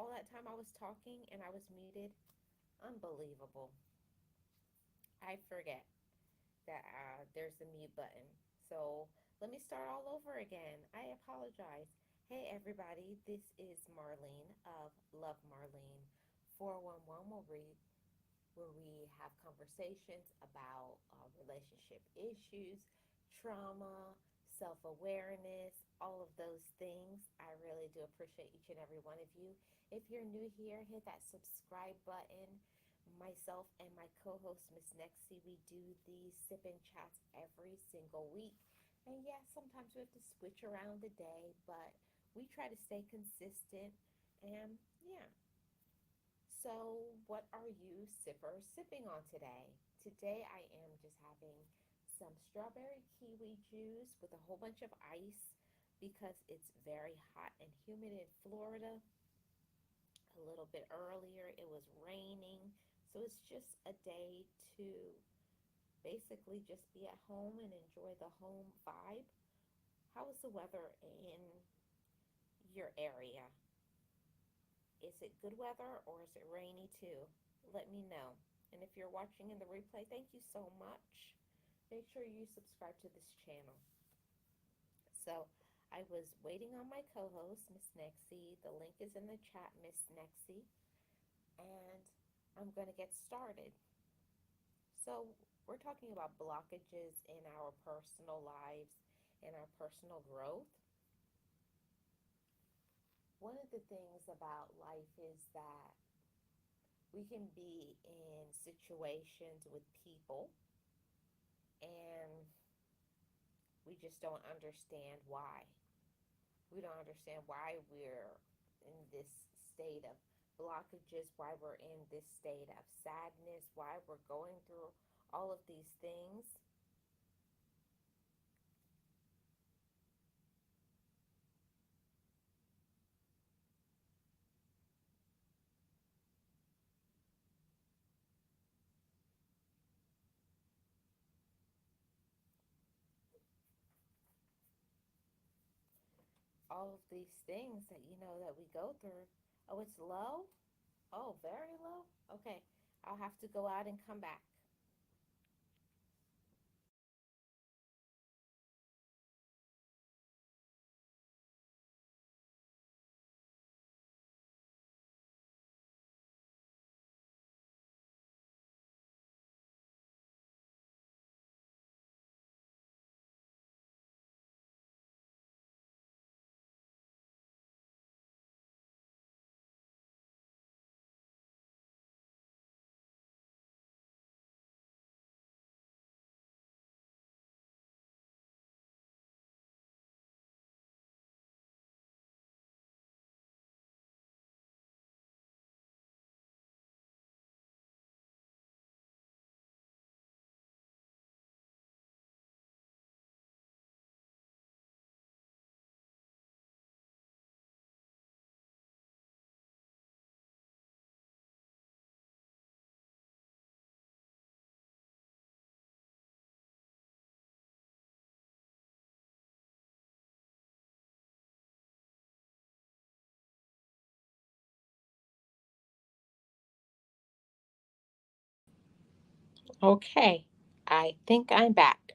all that time I was talking and I was muted. Unbelievable. I forget that there's a mute button. So let me start all over again. I apologize. Hey everybody, this is Marlene of Love Marlene 411 where we have conversations about relationship issues, trauma, self awareness, all of those things. I really do appreciate each and every one of you. If you're new here, hit that subscribe button. Myself and my co host, Miss Nexie, we do these sip and chats every single week. And yes, sometimes we have to switch around the day, but we try to stay consistent. And yeah, so, what are you sippers sipping on today? Today, I am just having some strawberry kiwi juice with a whole bunch of ice because it's very hot and humid in Florida. A little bit earlier, it was raining. So, it's just a day to basically just be at home and enjoy the home vibe. How is the weather in your area? Is it good weather or is it rainy too? Let me know. And if you're watching in the replay, thank you so much. Make sure you subscribe to this channel. So I was waiting on my co-host, Miss Nexie. The link is in the chat, Miss Nexie. And I'm going to get started. So we're talking about blockages in our personal lives and our personal growth. One of the things about life is that we can be in situations with people and we just don't understand why. We don't understand why we're in this state of blockages, why we're in this state of sadness, why we're going through all of these things. All of these things that that we go through. Oh, it's low? Oh, very low? Okay. I'll have to go out and come back. Okay. I think I'm back.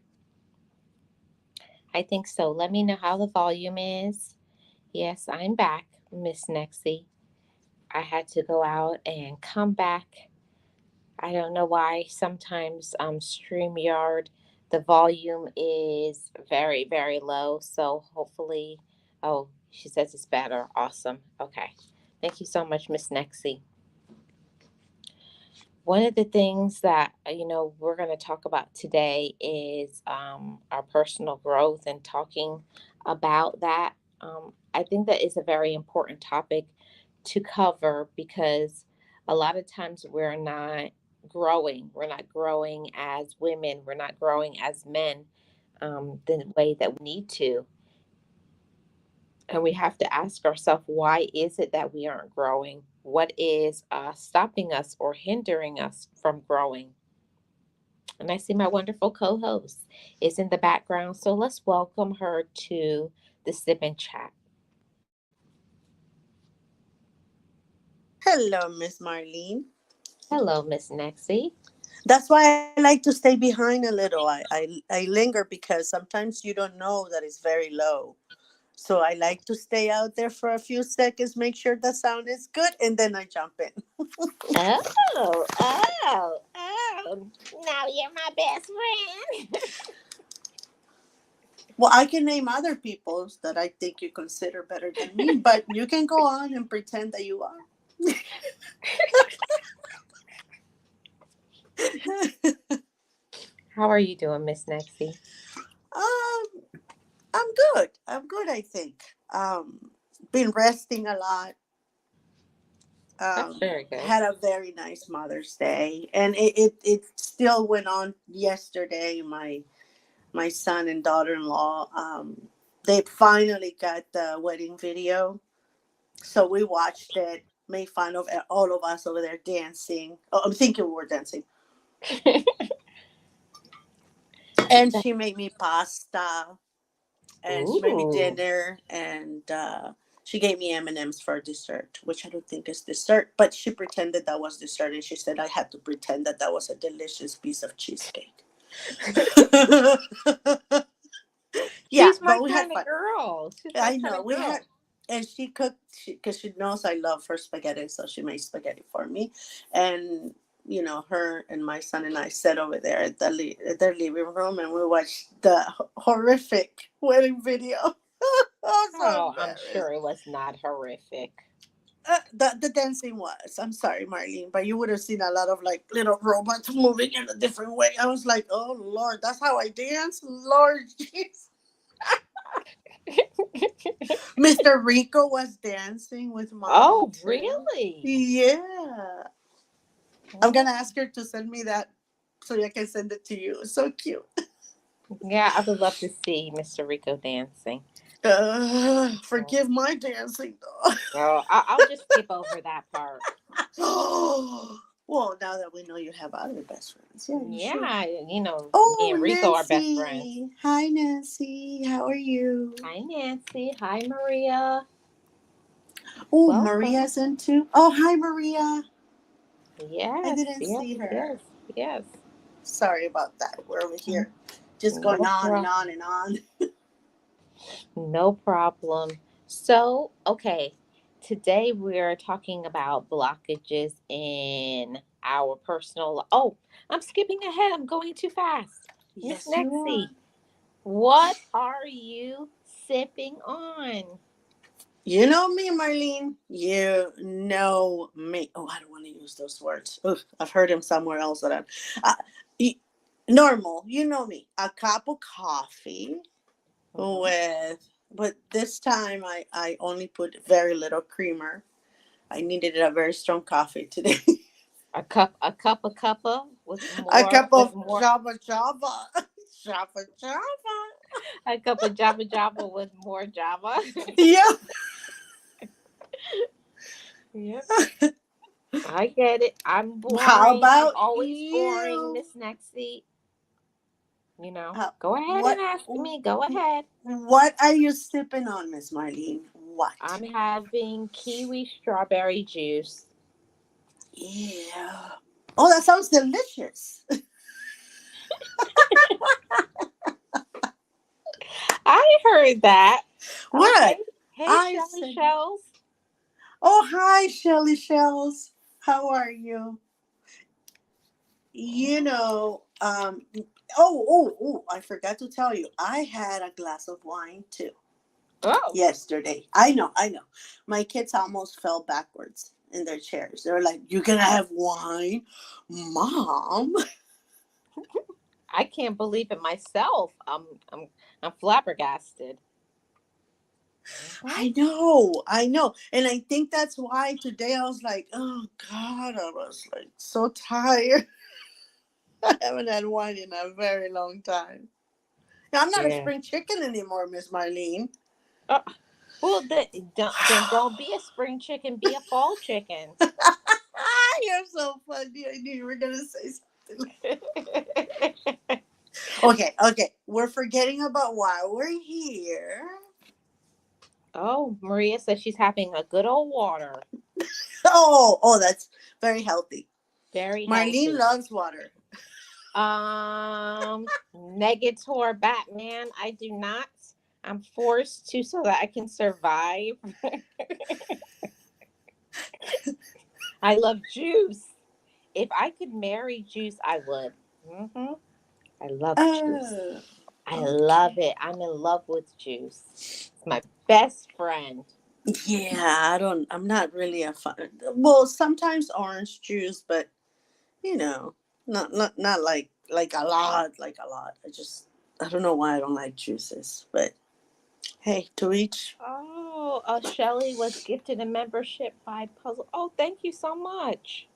I think so. Let me know how the volume is. Yes, I'm back, Miss Nexie. I had to go out and come back. I don't know why. Sometimes StreamYard, the volume is very, very low. So hopefully, oh, she says it's better. Awesome. Okay. Thank you so much, Miss Nexie. One of the things that we're going to talk about today is our personal growth and talking about that. I think that is a very important topic to cover because a lot of times we're not growing. We're not growing as women. We're not growing as men the way that we need to. And we have to ask ourselves, why is it that we aren't growing? What is stopping us or hindering us from growing? And I see my wonderful co host is in the background. So let's welcome her to the Sip and Chat. Hello, Miss Marlene. Hello, Miss Nexie. That's why I like to stay behind a little. I linger because sometimes you don't know that it's very low. So I like to stay out there for a few seconds, make sure the sound is good, and then I jump in. Oh. Now you're my best friend. Well, I can name other people's that I think you consider better than me, but you can go on and pretend that you are. How are you doing, Miss Nexie? um, I'm good. I'm good, I think. Been resting a lot. That's very good. Had a very nice Mother's Day, and it still went on yesterday. My son and daughter-in-law, they finally got the wedding video, so we watched it. Made fun of all of us over there dancing. Oh, I'm thinking we were dancing, and she made me pasta, and she made me Ooh. dinner, and she gave me M&Ms for dessert, which I don't think is dessert, but she pretended that was dessert, and she said I had to pretend that that was a delicious piece of cheesecake. Yeah, She's my but we had kind of fun. girl. She's my I kind know of we had, girl. and she cooked because she knows I love her spaghetti, so she made spaghetti for me, and her and my son and I sat over there at at their living room, and we watched the horrific wedding video. I was so Oh, I'm sure embarrassed. it was not horrific. The dancing was. I'm sorry, Marlene, but you would have seen a lot of like little robots moving in a different way. I was like, oh Lord, that's how I dance, Lord jeez. Mr. Rico was dancing with mommy Oh, too. really? Yeah. I'm Oh, gonna ask her to send me that so I can send it to you. It's so cute. yeah, I would love to see Mr. Rico dancing. Oh, Forgive my dancing though. I'll just skip over that part. Well, now that we know you have other best friends, yeah, you should. Yeah, me Oh, and Rico are best friends. Nancy. Hi, Nancy. How are you? Hi, Nancy. Hi, Maria. Oh, Welcome. Maria's in too. Oh, hi, Maria. I Yes, didn't yes, see her. yes, yes. Sorry about that. We're over here just going No on and problem. on and on. No problem. So, okay, today we're talking about blockages in our personal. Oh, I'm skipping ahead. I'm going too fast. Miss Yes, you are. Nexie, what are you sipping on? You know me, Marlene. You know me. Oh, I don't want to use those words. Ugh, I've heard him somewhere else. Uh, y- Normal. You know me. A cup of coffee Mhm. but this time I only put very little creamer. I needed a very strong coffee today. A cup of with A more cup with of more Java Java. Java Java. a cup of Java with more Java. Yeah. Yep. I get it. I'm How boring. I'm about always boring, you? Miss Nexie. Uh, Go ahead and what ask me. Go ahead. what are you sipping on, Miss Marlene? What? I'm having kiwi strawberry juice. Yeah. Oh, that sounds delicious. I heard that. Oh, What? hey, I Shelly said, Shells. oh, hi, Shelly Shells. How are you? You Oh, know, I forgot to tell you, I had a glass of wine too oh, yesterday. I know. My kids almost fell backwards in their chairs. They were like, "You gonna have wine, Mom?" I can't believe it myself. I'm flabbergasted. Mhm. I know. And I think that's why today I was like, oh God, I was like so tired. I haven't had wine in a very long time. Now, I'm not a Yeah. spring chicken anymore, Miss Marlene. Uh, well, then don't be a spring chicken. Be a fall chicken. You're so funny. I knew you were gonna say something. Okay. We're forgetting about why we're here. Oh, Maria says she's having a good old water. Oh, that's very healthy. Very Marlene healthy. loves water. Negator Batman. I do not. I'm forced to so that I can survive. I love juice. If I could marry juice, I would. I love juice. Oh, I love okay. it. I'm in love with juice. It's my best friend. Yeah, I'm not really a fan. Well, sometimes orange juice, but you know, not like a lot, like a lot. I don't know why I don't like juices, but hey, to each. Oh, Shelly was gifted a membership by Puzzle. Oh, thank you so much.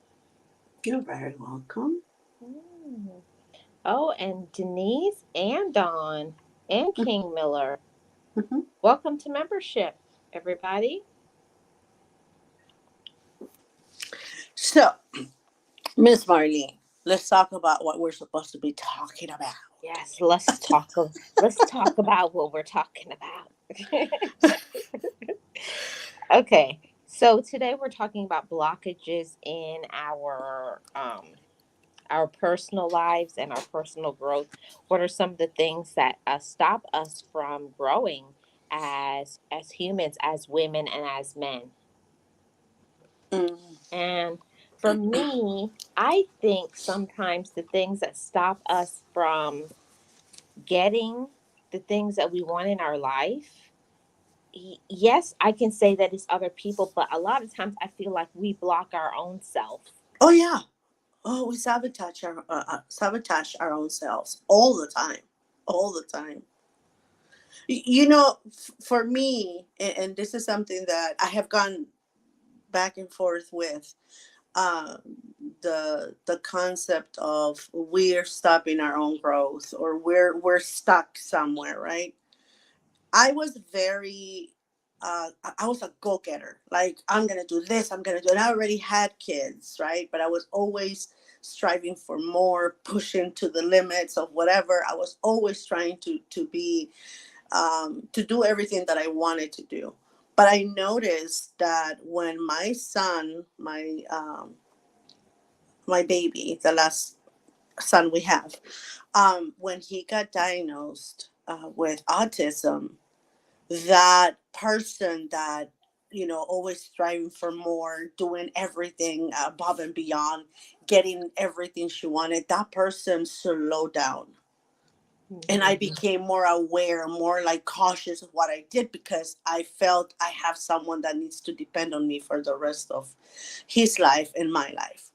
You're very welcome. Mm. Oh, and Denise and Dawn and King Miller. Mhm. Welcome to membership, everybody. So, Miss Marlene, let's talk about what we're supposed to be talking about. Yes, let's talk about what we're talking about. Okay. So today we're talking about blockages in our personal lives and our personal growth. What are some of the things that stop us from growing as humans, as women, and as men? Mm. And for me, I think sometimes the things that stop us from getting the things that we want in our life, yes, I can say that it's other people, but a lot of times I feel like we block our own self. Oh yeah. Oh, we sabotage our own selves all the time, all the time. You know, for me, and this is something that I have gone back and forth with. Um, the concept of we're stopping our own growth, or we're stuck somewhere, right? I was very I was a go-getter. Like, I'm gonna do this, I'm gonna do, and I already had kids, right? But I was always striving for more, pushing to the limits of whatever. I was always trying to be to do everything that I wanted to do. But I noticed that when my son, my baby, the last son we have, when he got diagnosed with autism, that person that, always striving for more, doing everything above and beyond, getting everything she wanted, that person slowed down. And I Mhm. became more aware, more like cautious of what I did, because I felt I have someone that needs to depend on me for the rest of his life and my life.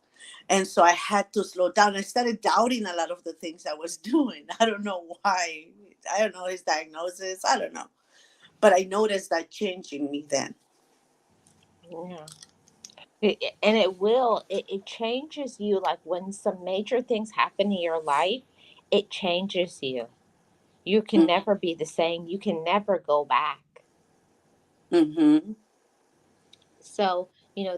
And so I had to slow down. I started doubting a lot of the things I was doing. I don't know why. I don't know his diagnosis. I don't know. But I noticed that changing me then. Yeah. And it changes you, like when some major things happen in your life, it changes you. You can never be the same. You can never go back. Mm-hmm. So,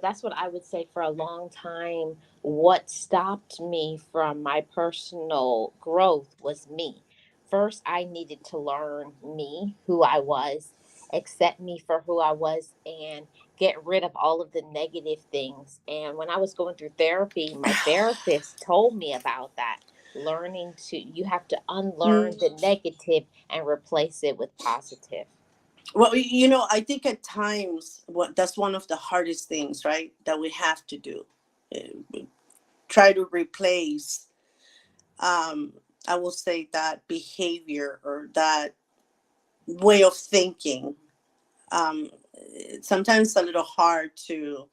that's what I would say for a long time. What stopped me from my personal growth was me. First, I needed to learn me, who I was, accept me for who I was, and get rid of all of the negative things. And when I was going through therapy, my therapist told me about that. You have to unlearn Mm. the negative and replace it with positive. Well, I think at times that's one of the hardest things, right? That we have to do. Try to replace, um, I will say, that behavior or that way of thinking. Um, Sometimes it's a little hard to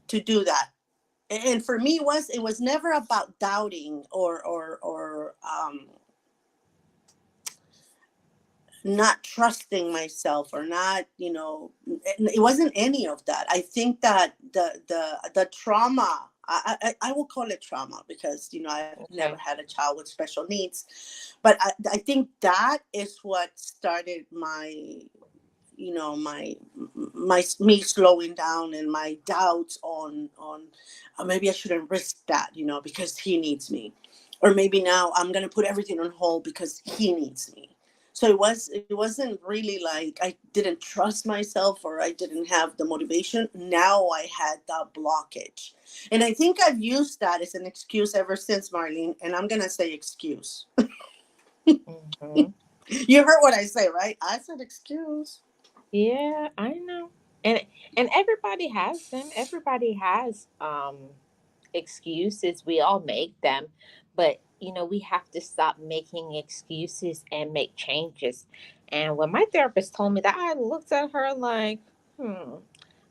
do that. And for me, it was never about doubting or not trusting myself, or not, it wasn't any of that. I think that the trauma, I will call it trauma, because I've never Okay. had a child with special needs, but I think that is what started my me slowing down, and my doubts on maybe I shouldn't risk that, because he needs me, or maybe now I'm going to put everything on hold because he needs me. So it wasn't really like I didn't trust myself or I didn't have the motivation. Now I had that blockage. And I think I've used that as an excuse ever since, Marlene. And I'm gonna say excuse. Hmm. You heard what I say, right? I said excuse. Yeah, I know. And everybody has them. Everybody has excuses. We all make them. But we have to stop making excuses and make changes. And when my therapist told me that, I looked at her like,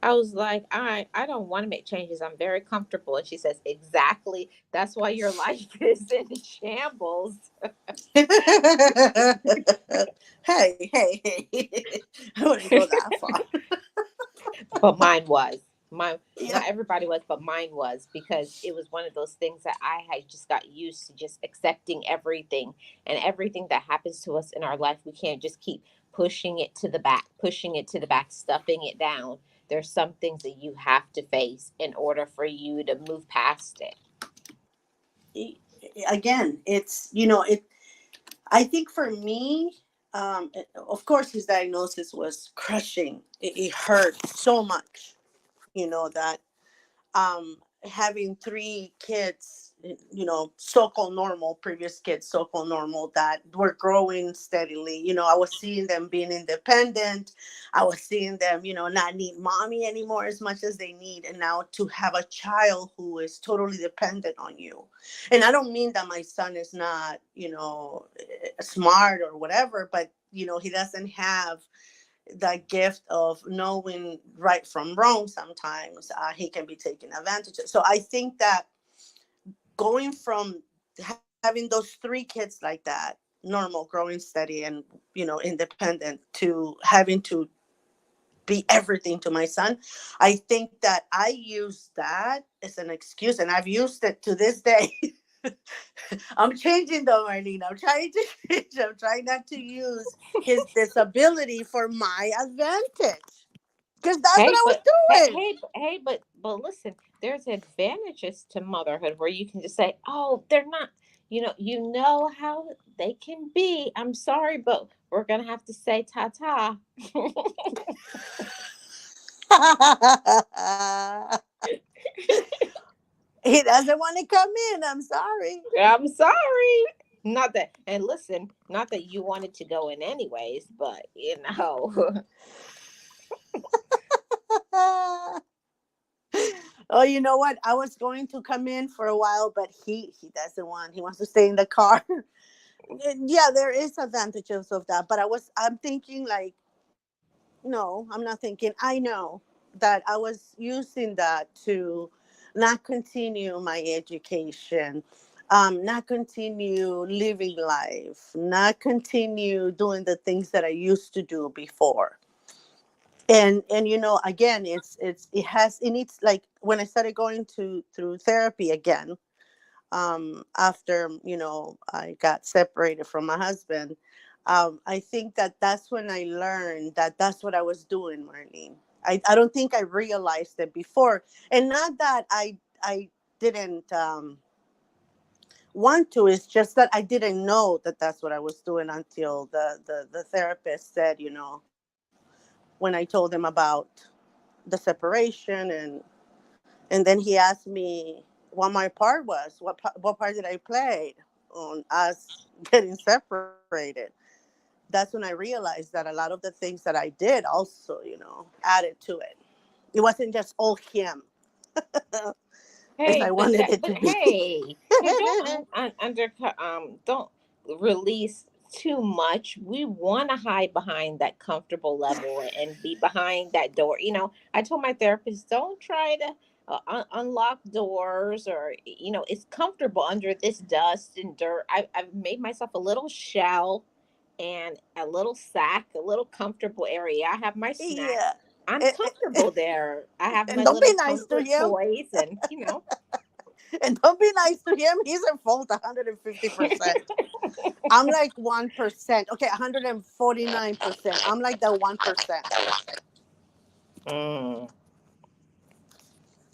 I was like, I don't want to make changes. I'm very comfortable. And she says, exactly. That's why your life is in shambles. Hey. I wouldn't go that far. But mine was. My Yeah. Not everybody was, but mine was, because it was one of those things that I had just got used to, just accepting everything, and everything that happens to us in our life. We can't just keep pushing it to the back, stuffing it down. There's some things that you have to face in order for you to move past it. Again, it's, it, I think for me, of course, his diagnosis was crushing. It hurt so much, that having three kids, so-called normal, previous kids, so-called normal, that were growing steadily. I was seeing them being independent. I was seeing them, not need mommy anymore as much as they need. And now to have a child who is totally dependent on you. And I don't mean that my son is not, smart or whatever, but, he doesn't have that gift of knowing right from wrong. Sometimes he can be taken advantage of. So I think that going from having those three kids like that, normal, growing steady, and independent, to having to be everything to my son, I think that I use that as an excuse, and I've used it to this day. I'm changing though, Marlene. I'm trying to change. I'm trying not to use his disability for my advantage. Because that's what Hey, I was but doing. but listen, there's advantages to motherhood where you can just say, "Oh, they're not." You know how they can be. I'm sorry, but we're gonna have to say ta ta. He doesn't want to come in. I'm sorry. I'm sorry. Not that, and listen, not that you wanted to go in anyways, but Oh, you know what? I was going to come in for a while, but he doesn't want. He wants to stay in the car. Yeah, there is advantages of that, but I'm thinking like, no, I'm not thinking. I know that I was using that to not continue my education, not continue living life, not continue doing the things that I used to do before. And again, it needs, like, when I started going to through therapy again, after I got separated from my husband. I think that that's when I learned that that's what I was doing, Marlene. I don't think I realized it before, and not that I didn't want to. It's just that I didn't know that that's what I was doing until the therapist said, when I told him about the separation, and then he asked me what my part was, what part did I play on us getting separated. That's when I realized that a lot of the things that I did also, added to it. It wasn't just all him as hey, I wanted it but to be. hey, don't don't release too much. We want to hide behind that comfortable level and be behind that door. I told my therapist, don't try to unlock doors, or it's comfortable under this dust and dirt. I've made myself a little shell and a little sack, a little comfortable area. I have my snacks. Yeah. I'm And, comfortable there. I have and my don't be little nice to comfort him. toys, and And don't be nice to him. He's at fault 150%. I'm like 1%. Okay, 149%. I'm like the 1%. Mm.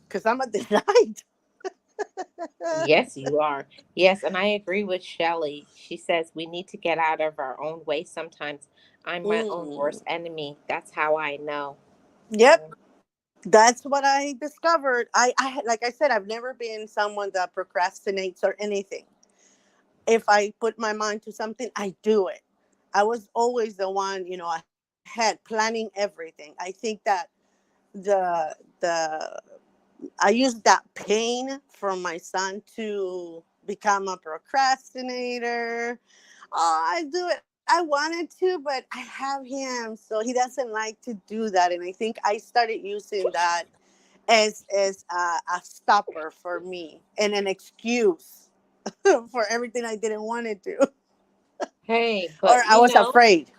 Because I'm a denied. Yes, you are. Yes, and I agree with Shelley. She says we need to get out of our own way sometimes. I'm my own Mm. worst enemy. That's how I know. Yep, Yeah. that's what I discovered. I like I said, I've never been someone that procrastinates or anything. If I put my mind to something, I do it. I was always the one, ahead planning everything. I think that the I used that pain from my son to become a procrastinator. Oh, I do it. I wanted to, but I have him, so he doesn't like to do that. And I think I started using that as a stopper for me and an excuse for everything I didn't want to do, Hey, or but I was afraid.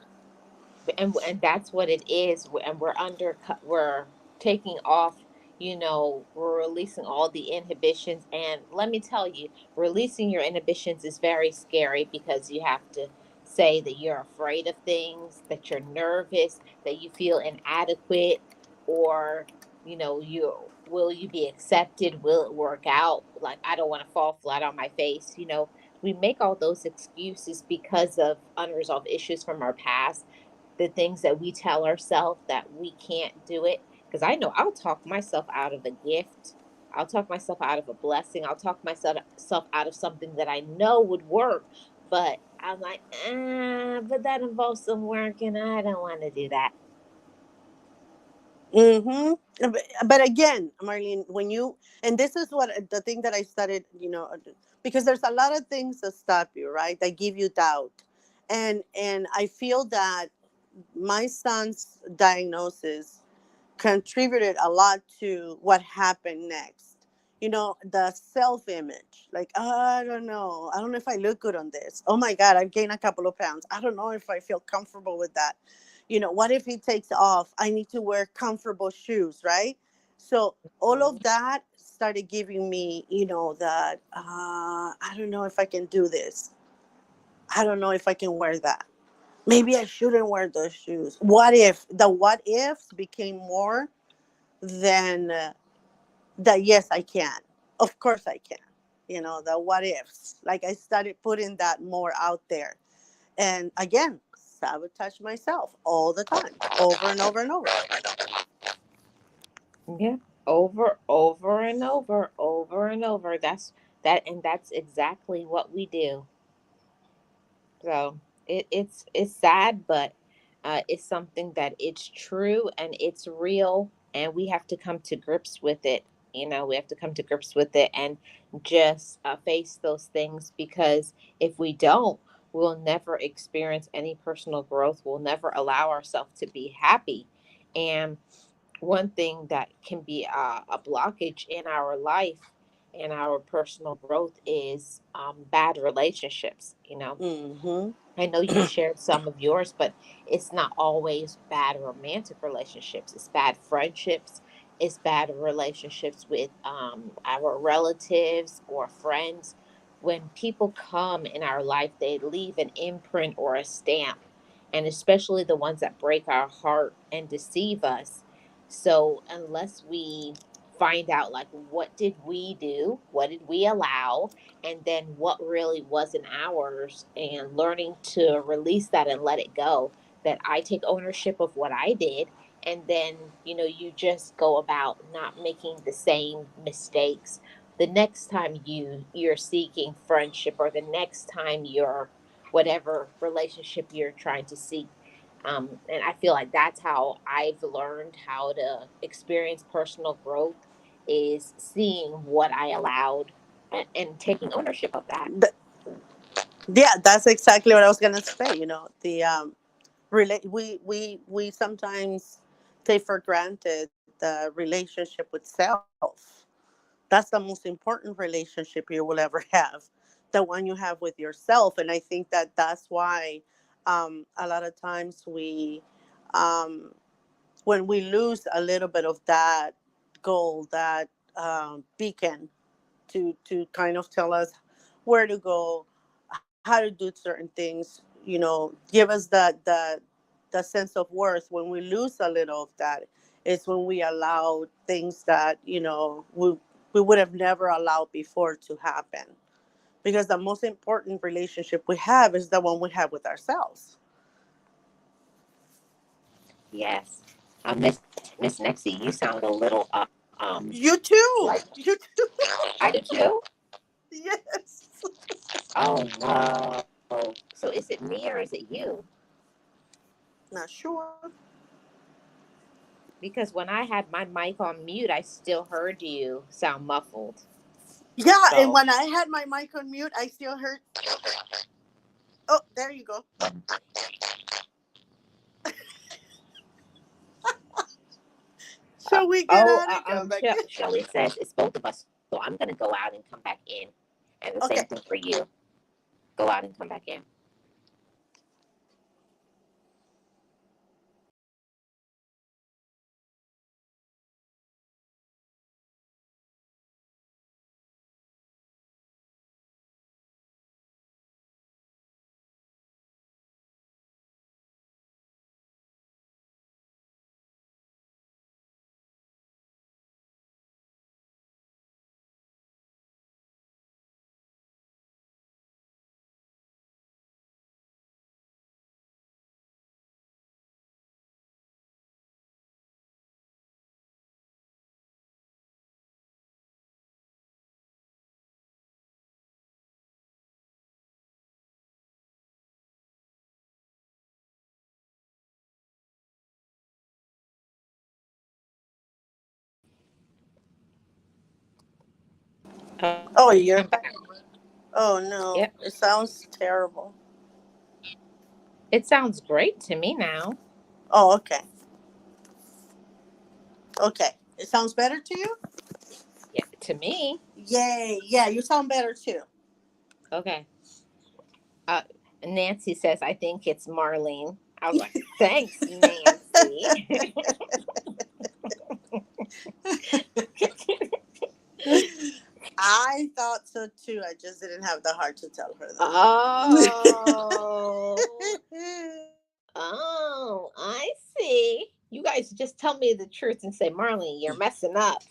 and that's what it is, and we're taking off, we're releasing all the inhibitions. And let me tell you, releasing your inhibitions is very scary, because you have to say that you're afraid of things, that you're nervous, that you feel inadequate, or you will you be accepted, will it work out, like I don't want to fall flat on my face. We make all those excuses because of unresolved issues from our past, the things that we tell ourselves that we can't do it. Because I know I'll talk myself out of a gift. I'll talk myself out of a blessing. I'll talk myself out of something that I know would work. But I'm like, but that involves some work, and I don't want to do that. Mm-hmm. But again, Marlene, when you, and this is what the thing that I started, because there's a lot of things that stop you, right? That give you doubt, and I feel that my son's diagnosis contributed a lot to what happened next. The self image. Like, oh, I don't know if I look good on this. Oh my God, I've gained a couple of pounds. I don't know if I feel comfortable with that. What if he takes off? I need to wear comfortable shoes, right? So all Mhm. of that started giving me, that I don't know if I can do this. I don't know if I can wear that. Maybe I shouldn't wear those shoes. What if the what ifs became more than that? Yes, I can. Of course I can. The what ifs. Like I started putting that more out there. And again, sabotage myself all the time, over and over and over. Yeah, over and over and over. And that's exactly what we do. So it's sad, but it's something that it's true and it's real, and we have to come to grips with it. We have to come to grips with it and just face those things, because if we don't, we'll never experience any personal growth. We'll never allow ourselves to be happy. And one thing that can be a blockage in our life and our personal growth is bad relationships. Mm-hmm. I know you shared some of yours, but it's not always bad romantic relationships. It's bad friendships. It's bad relationships with our relatives or friends. When people come in our life, they leave an imprint or a stamp, and especially the ones that break our heart and deceive us. So, unless we find out, like, what did we do? What did we allow? And then what really wasn't ours, and learning to release that and let it go, that I take ownership of what I did. And then you just go about not making the same mistakes the next time you're seeking friendship, or the next time you're whatever relationship you're trying to seek. And I feel like that's how I've learned how to experience personal growth, is seeing what I allowed, and taking ownership of that. Th- yeah, that's exactly what I was gonna say. The we sometimes take for granted the relationship with self. That's the most important relationship you will ever have, the one you have with yourself. And I think that that's why a lot of times um, when we lose a little bit of that goal, that beacon to kind of tell us where to go, how to do certain things, give us the sense of worth. When we lose a little of that, it's when we allow things that we would have never allowed before to happen. Because the most important relationship we have is the one we have with ourselves. Yes. Miss Nexie, you sound a little You like too. You too. I do too. Yes. Oh no. So is it me or is it you? Not sure. Because when I had my mic on mute, I still heard you sound muffled. Yeah, and So when I had my mic on mute, I still heard. Oh, there you go. Shall we get oh, out and come back in? Shelly says it's both of us. So I'm gonna go out and come back in, and the same Okay. thing for you. Go out and come back in. Oh, Okay, you're I'm back. back. Oh Yep. no, it sounds terrible. It sounds great to me now. Oh, okay. Okay. It sounds better to you? Yeah, to me. Yay. Yeah, you sound better too. Okay. Uh, Nancy says I think it's Marlene. I was like, thanks, Nancy. I thought so too. I just didn't have the heart to tell her Oh, that. oh, I see. You guys just tell me the truth and say, Marlene, you're messing up.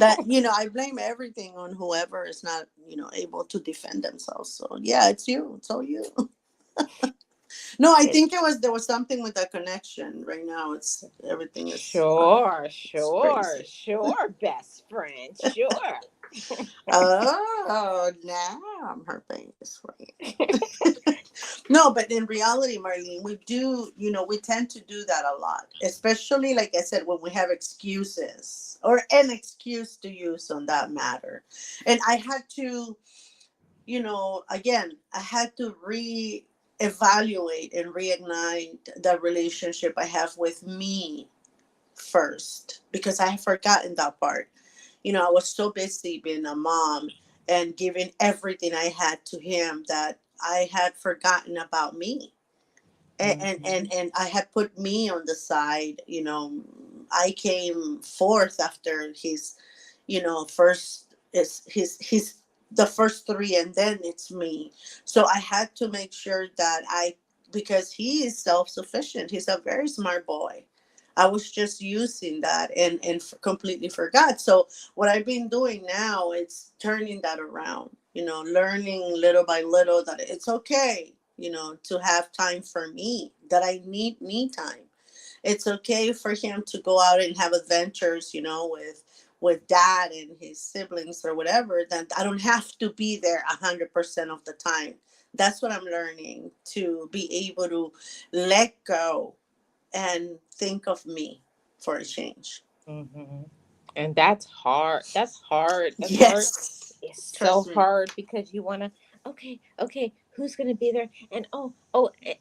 That, I blame everything on whoever is not, able to defend themselves. So yeah, it's you. It's all you. No, I It's think there was something with that connection. Right now, it's everything is sure, it's sure, crazy. sure, best friend, sure. Oh, now I'm her best friend. No, but in reality, Marlene, we do, we tend to do that a lot, especially, like I said, when we have excuses or an excuse to use on that matter. And I had to, again, I had to evaluate and reignite the relationship I have with me first because I had forgotten that part. I was so busy being a mom and giving everything I had to him that I had forgotten about me. And I had put me on the side. I came fourth after his, first is his the first three, and then it's me. So I had to make sure that because he is self-sufficient. He's a very smart boy. I was just using that and completely forgot. So what I've been doing now is turning that around. Learning little by little that it's okay. To have time for me. That I need me time. It's okay for him to go out and have adventures. With dad and his siblings or whatever. That I don't have to be there 100% of the time. That's what I'm learning, to be able to let go and think of me for a change. Hmm. And that's hard. That's hard. That's hard. Yes. It's so Trust me. hard because you want to, okay, okay, who's going to be there? And oh,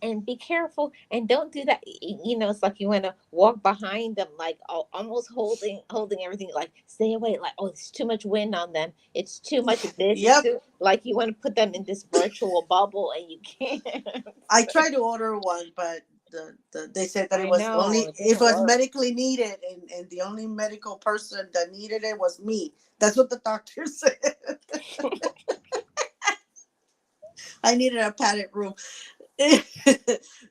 and be careful and don't do that. It's like you want to walk behind them, like almost holding everything, like stay away. Like, oh, it's too much wind on them. It's too much of this. It's Yep. too, like you want to put them in this virtual bubble and you can't. I tried to order one, but they said that it I was know, only it if it didn't was work. medically needed, and the only medical person that needed it was me. That's what the doctor said. I needed a padded room.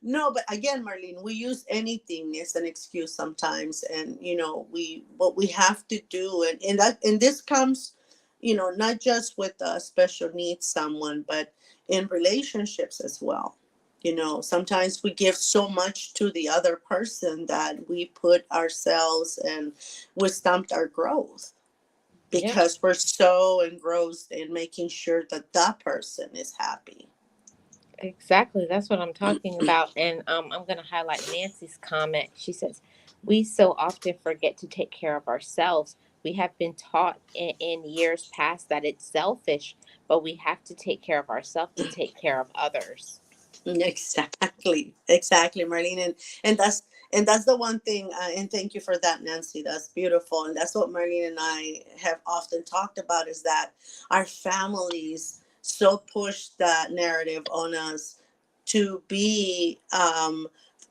No, but again, Marlene, we use anything as an excuse sometimes, and we what we have to do, and this comes not just with special needs someone, but in relationships as well. Sometimes we give so much to the other person that we put ourselves and we stumped our growth Yep. because we're so engrossed in making sure that that person is happy. Exactly. That's what I'm talking about. And I'm going to highlight Nancy's comment. She says, we so often forget to take care of ourselves. We have been taught in years past that it's selfish, but we have to take care of ourselves to take care of others. Exactly, Marlene, and that's the one thing. And thank you for that, Nancy. That's beautiful, and that's what Marlene and I have often talked about. Is that our families so push that narrative on us to be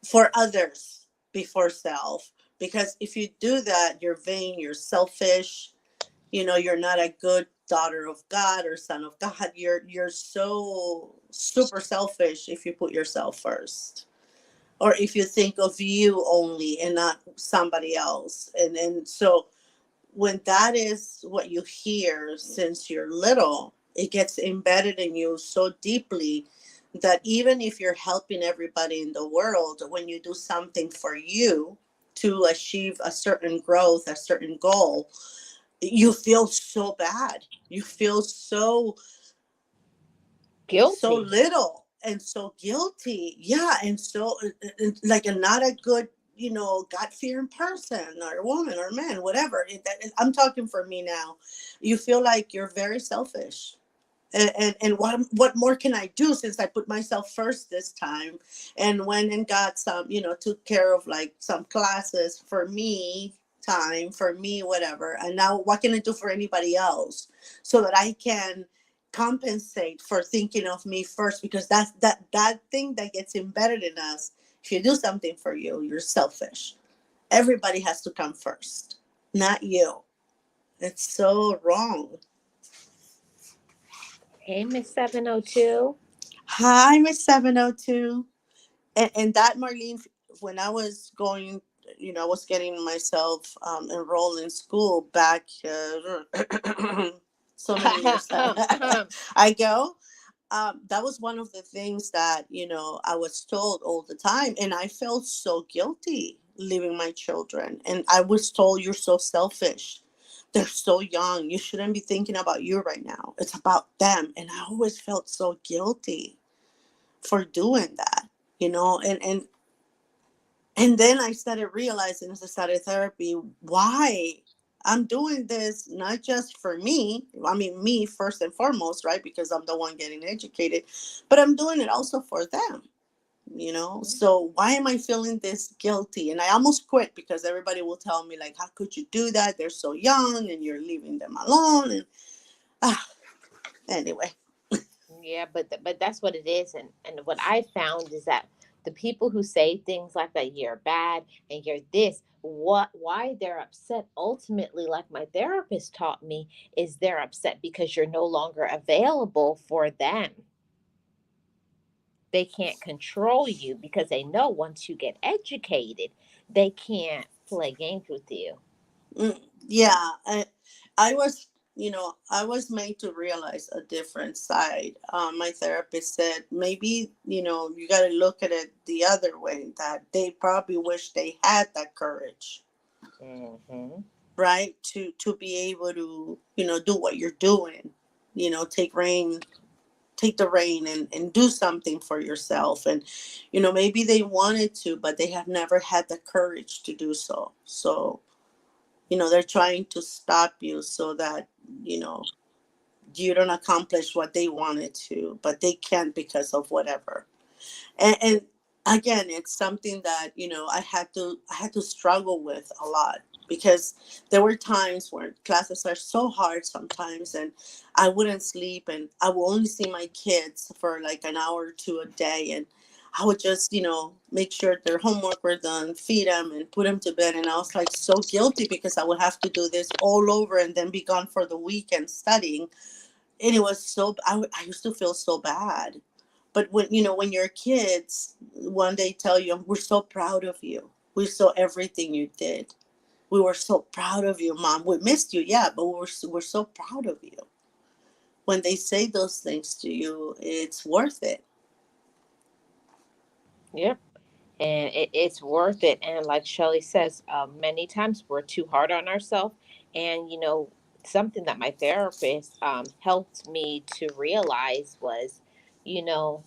for others before self. Because if you do that, you're vain, you're selfish, you're not a good daughter of God or son of God. You're so super selfish if you put yourself first, or if you think of you only and not somebody else. And so when that is what you hear since you're little, it gets embedded in you so deeply that even if you're helping everybody in the world, when you do something for you to achieve a certain growth, a certain goal, you feel so bad. You feel so Guilty. little and so guilty. Yeah, and so like a not a good, God fearing person or woman or man, whatever. I'm talking for me now. You feel like you're very selfish. And what more can I do since I put myself first this time and went and got some, took care of like some classes for me, time for me, whatever. And now what can I do for anybody else so that I can compensate for thinking of me first? Because that thing that gets embedded in us. If you do something for you, you're selfish. Everybody has to come first, not you. It's so wrong. Hey, Miss 702. Hi, Miss 702. And that, Marlene, when I was going, I was getting myself enrolled in school back so many years ago. That was one of the things that, I was told all the time. And I felt so guilty leaving my children. And I was told, you're so selfish. They're so young. You shouldn't be thinking about you right now. It's about them. And I always felt so guilty for doing that, and then I started realizing as I started therapy why I'm doing this, not just for me. I mean, me first and foremost, right? Because I'm the one getting educated, but I'm doing it also for them. So why am I feeling this guilty? And I almost quit because everybody will tell me, like, how could you do that? They're so young and you're leaving them alone. And ah, anyway. Yeah, but that's what it is, and what I found is that the people who say things like that, you're bad and you're this, what why they're upset ultimately, like my therapist taught me, is they're upset because you're no longer available for them. They can't control you because they know once you get educated, they can't play games with you. Yeah, I was made to realize a different side. My therapist said maybe, you got to look at it the other way, that they probably wish they had that courage, Hmm. right? To be able to, do what you're doing, take the reign and do something for yourself. And, maybe they wanted to, but they have never had the courage to do so. So, they're trying to stop you so that, you know, you don't accomplish what they wanted to, but they can't because of whatever. And again, it's something that, I had to struggle with a lot, because there were times where classes are so hard sometimes, and I wouldn't sleep, and I would only see my kids for like an hour or two a day. And I would just, make sure their homework were done, feed them and put them to bed. And I was like so guilty because I would have to do this all over and then be gone for the weekend studying. And it was so, I used to feel so bad. But when you're kids, one day tell you, we're so proud of you, we saw everything you did. We were so proud of you, Mom. We missed you, yeah, but we're so proud of you. When they say those things to you, it's worth it. Yep. And it's worth it. And like Shelley says, many times we're too hard on ourselves. And, something that my therapist helped me to realize was, you know,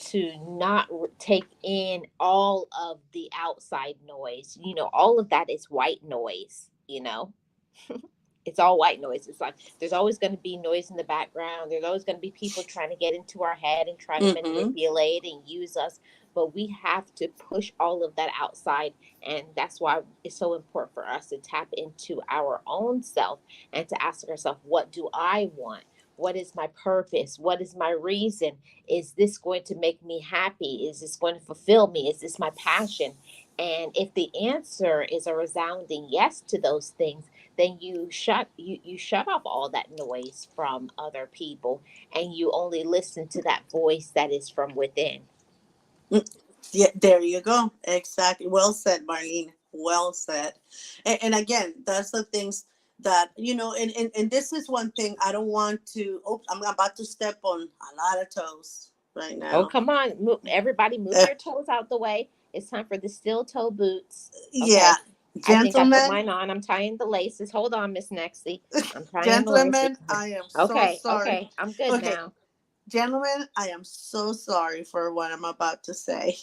to not take in all of the outside noise. All of that is white noise. It's all white noise. It's like there's always going to be noise in the background. There's always going to be people trying to get into our head and try to Mm-hmm. manipulate and use us. But we have to push all of that outside. And that's why it's so important for us to tap into our own self and to ask ourselves, what do I want? What is my purpose? What is my reason? Is this going to make me happy? Is this going to fulfill me? Is this my passion? And if the answer is a resounding yes to those things, then you shut off all that noise from other people, and you only listen to that voice that is from within. Yeah, there you go. Exactly. Well said, Marlene. Well said. And again, that's the things that, and this is one thing I don't want to, I'm about to step on a lot of toes right Oh, now. come on, everybody, move your toes out the way. It's time for the steel toe boots. Yeah. Okay, I think I put Gentlemen, mine on. I'm tying the laces. Hold on, Miss Nexie. I'm tying the laces. gentlemen, I am so Okay, sorry. okay, I'm good Okay, now. gentlemen, I am so sorry for what I'm about to say,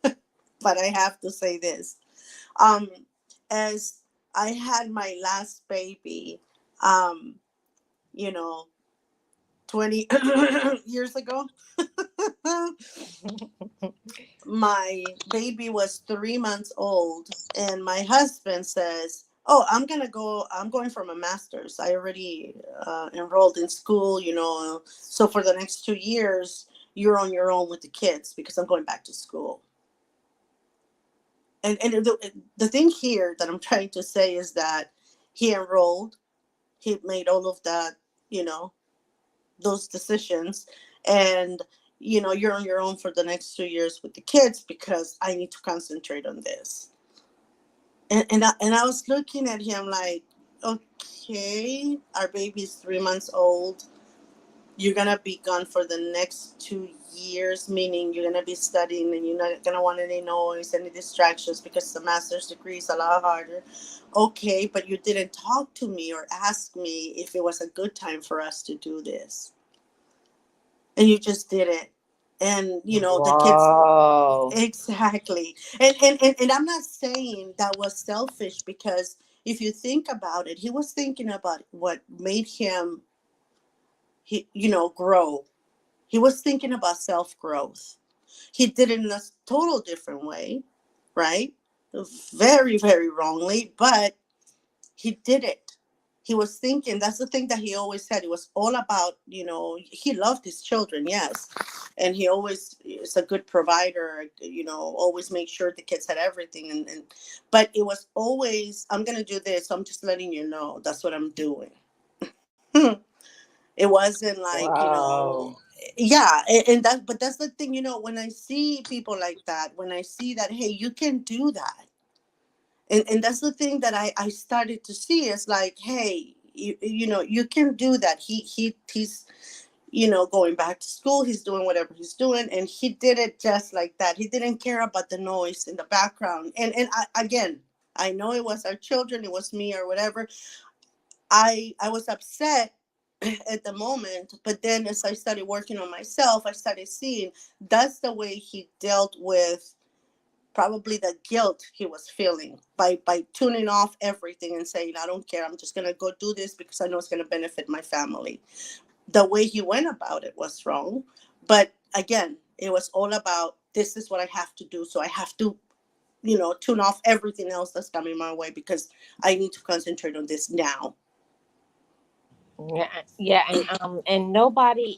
but I have to say this. Um, as I had my last baby, um, you know, 20 years ago, my baby was 3 months old, and my husband says, "Oh, I'm going for my master's. I already enrolled in school, so for the next 2 years, you're on your own with the kids because I'm going back to school." And the thing here that I'm trying to say is that he enrolled, he made all of that, you know, those decisions, and you're on your own for the next 2 years with the kids because I need to concentrate on this. And I was looking at him like, okay, our baby's 3 months old. You're gonna be gone for the next 2 years, meaning you're gonna be studying and you're not gonna want any noise, any distractions because the master's degree is a lot harder. Okay, but you didn't talk to me or ask me if it was a good time for us to do this, and you just did it. And the kids. Whoa. Exactly. And I'm not saying that was selfish, because if you think about it, he was thinking about what made him grow. He was thinking about self growth. He did it in a total different way, right? Very, very wrongly, but he did it. He was thinking, that's the thing that he always said. It was all about, he loved his children, yes. And he always is a good provider, always make sure the kids had everything. And but it was always, I'm going to do this. So I'm just letting you know that's what I'm doing. It wasn't like, Wow. yeah. But that's the thing, when I see people like that, when I see that, hey, you can do that. And that's the thing that I started to see is like, hey, you can do that. He's going back to school. He's doing whatever he's doing, and he did it just like that. He didn't care about the noise in the background. And again, I know it was our children, it was me or whatever. I was upset at the moment, but then as I started working on myself, I started seeing that's the way he dealt with probably the guilt he was feeling by tuning off everything and saying, I don't care, I'm just going to go do this because I know it's going to benefit my family. The way he went about it was wrong, but again, it was all about, this is what I have to do, so I have to tune off everything else that's coming my way because I need to concentrate on this now. Yeah, yeah, and nobody,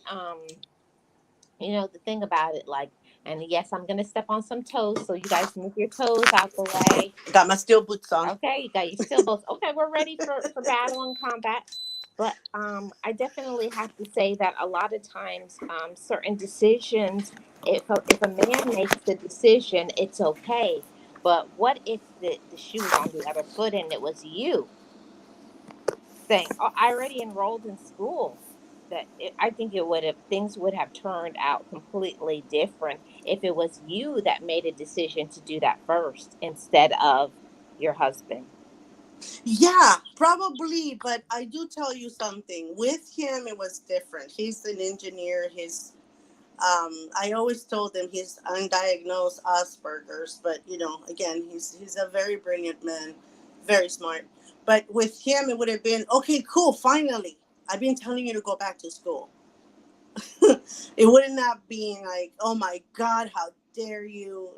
the thing about it, like, and yes, I'm gonna step on some toes, so you guys move your toes out the way. Got my steel boots on. Okay, you got your still both. Okay, we're ready for battle and combat. But I definitely have to say that a lot of times, certain decisions, if a man makes the decision, it's okay. But what if the shoe was on the other foot and it was you saying, "Oh, I already enrolled in school." I think it would have things would have turned out completely different if it was you that made a decision to do that first instead of your husband. Yeah, probably, but I do tell you something. With him, it was different. He's an engineer. I always told him he's undiagnosed Asperger's, but again, he's a very brilliant man, very smart. But with him, it would have been okay, cool. Finally, I've been telling you to go back to school. It would not be like, oh my God, how dare you?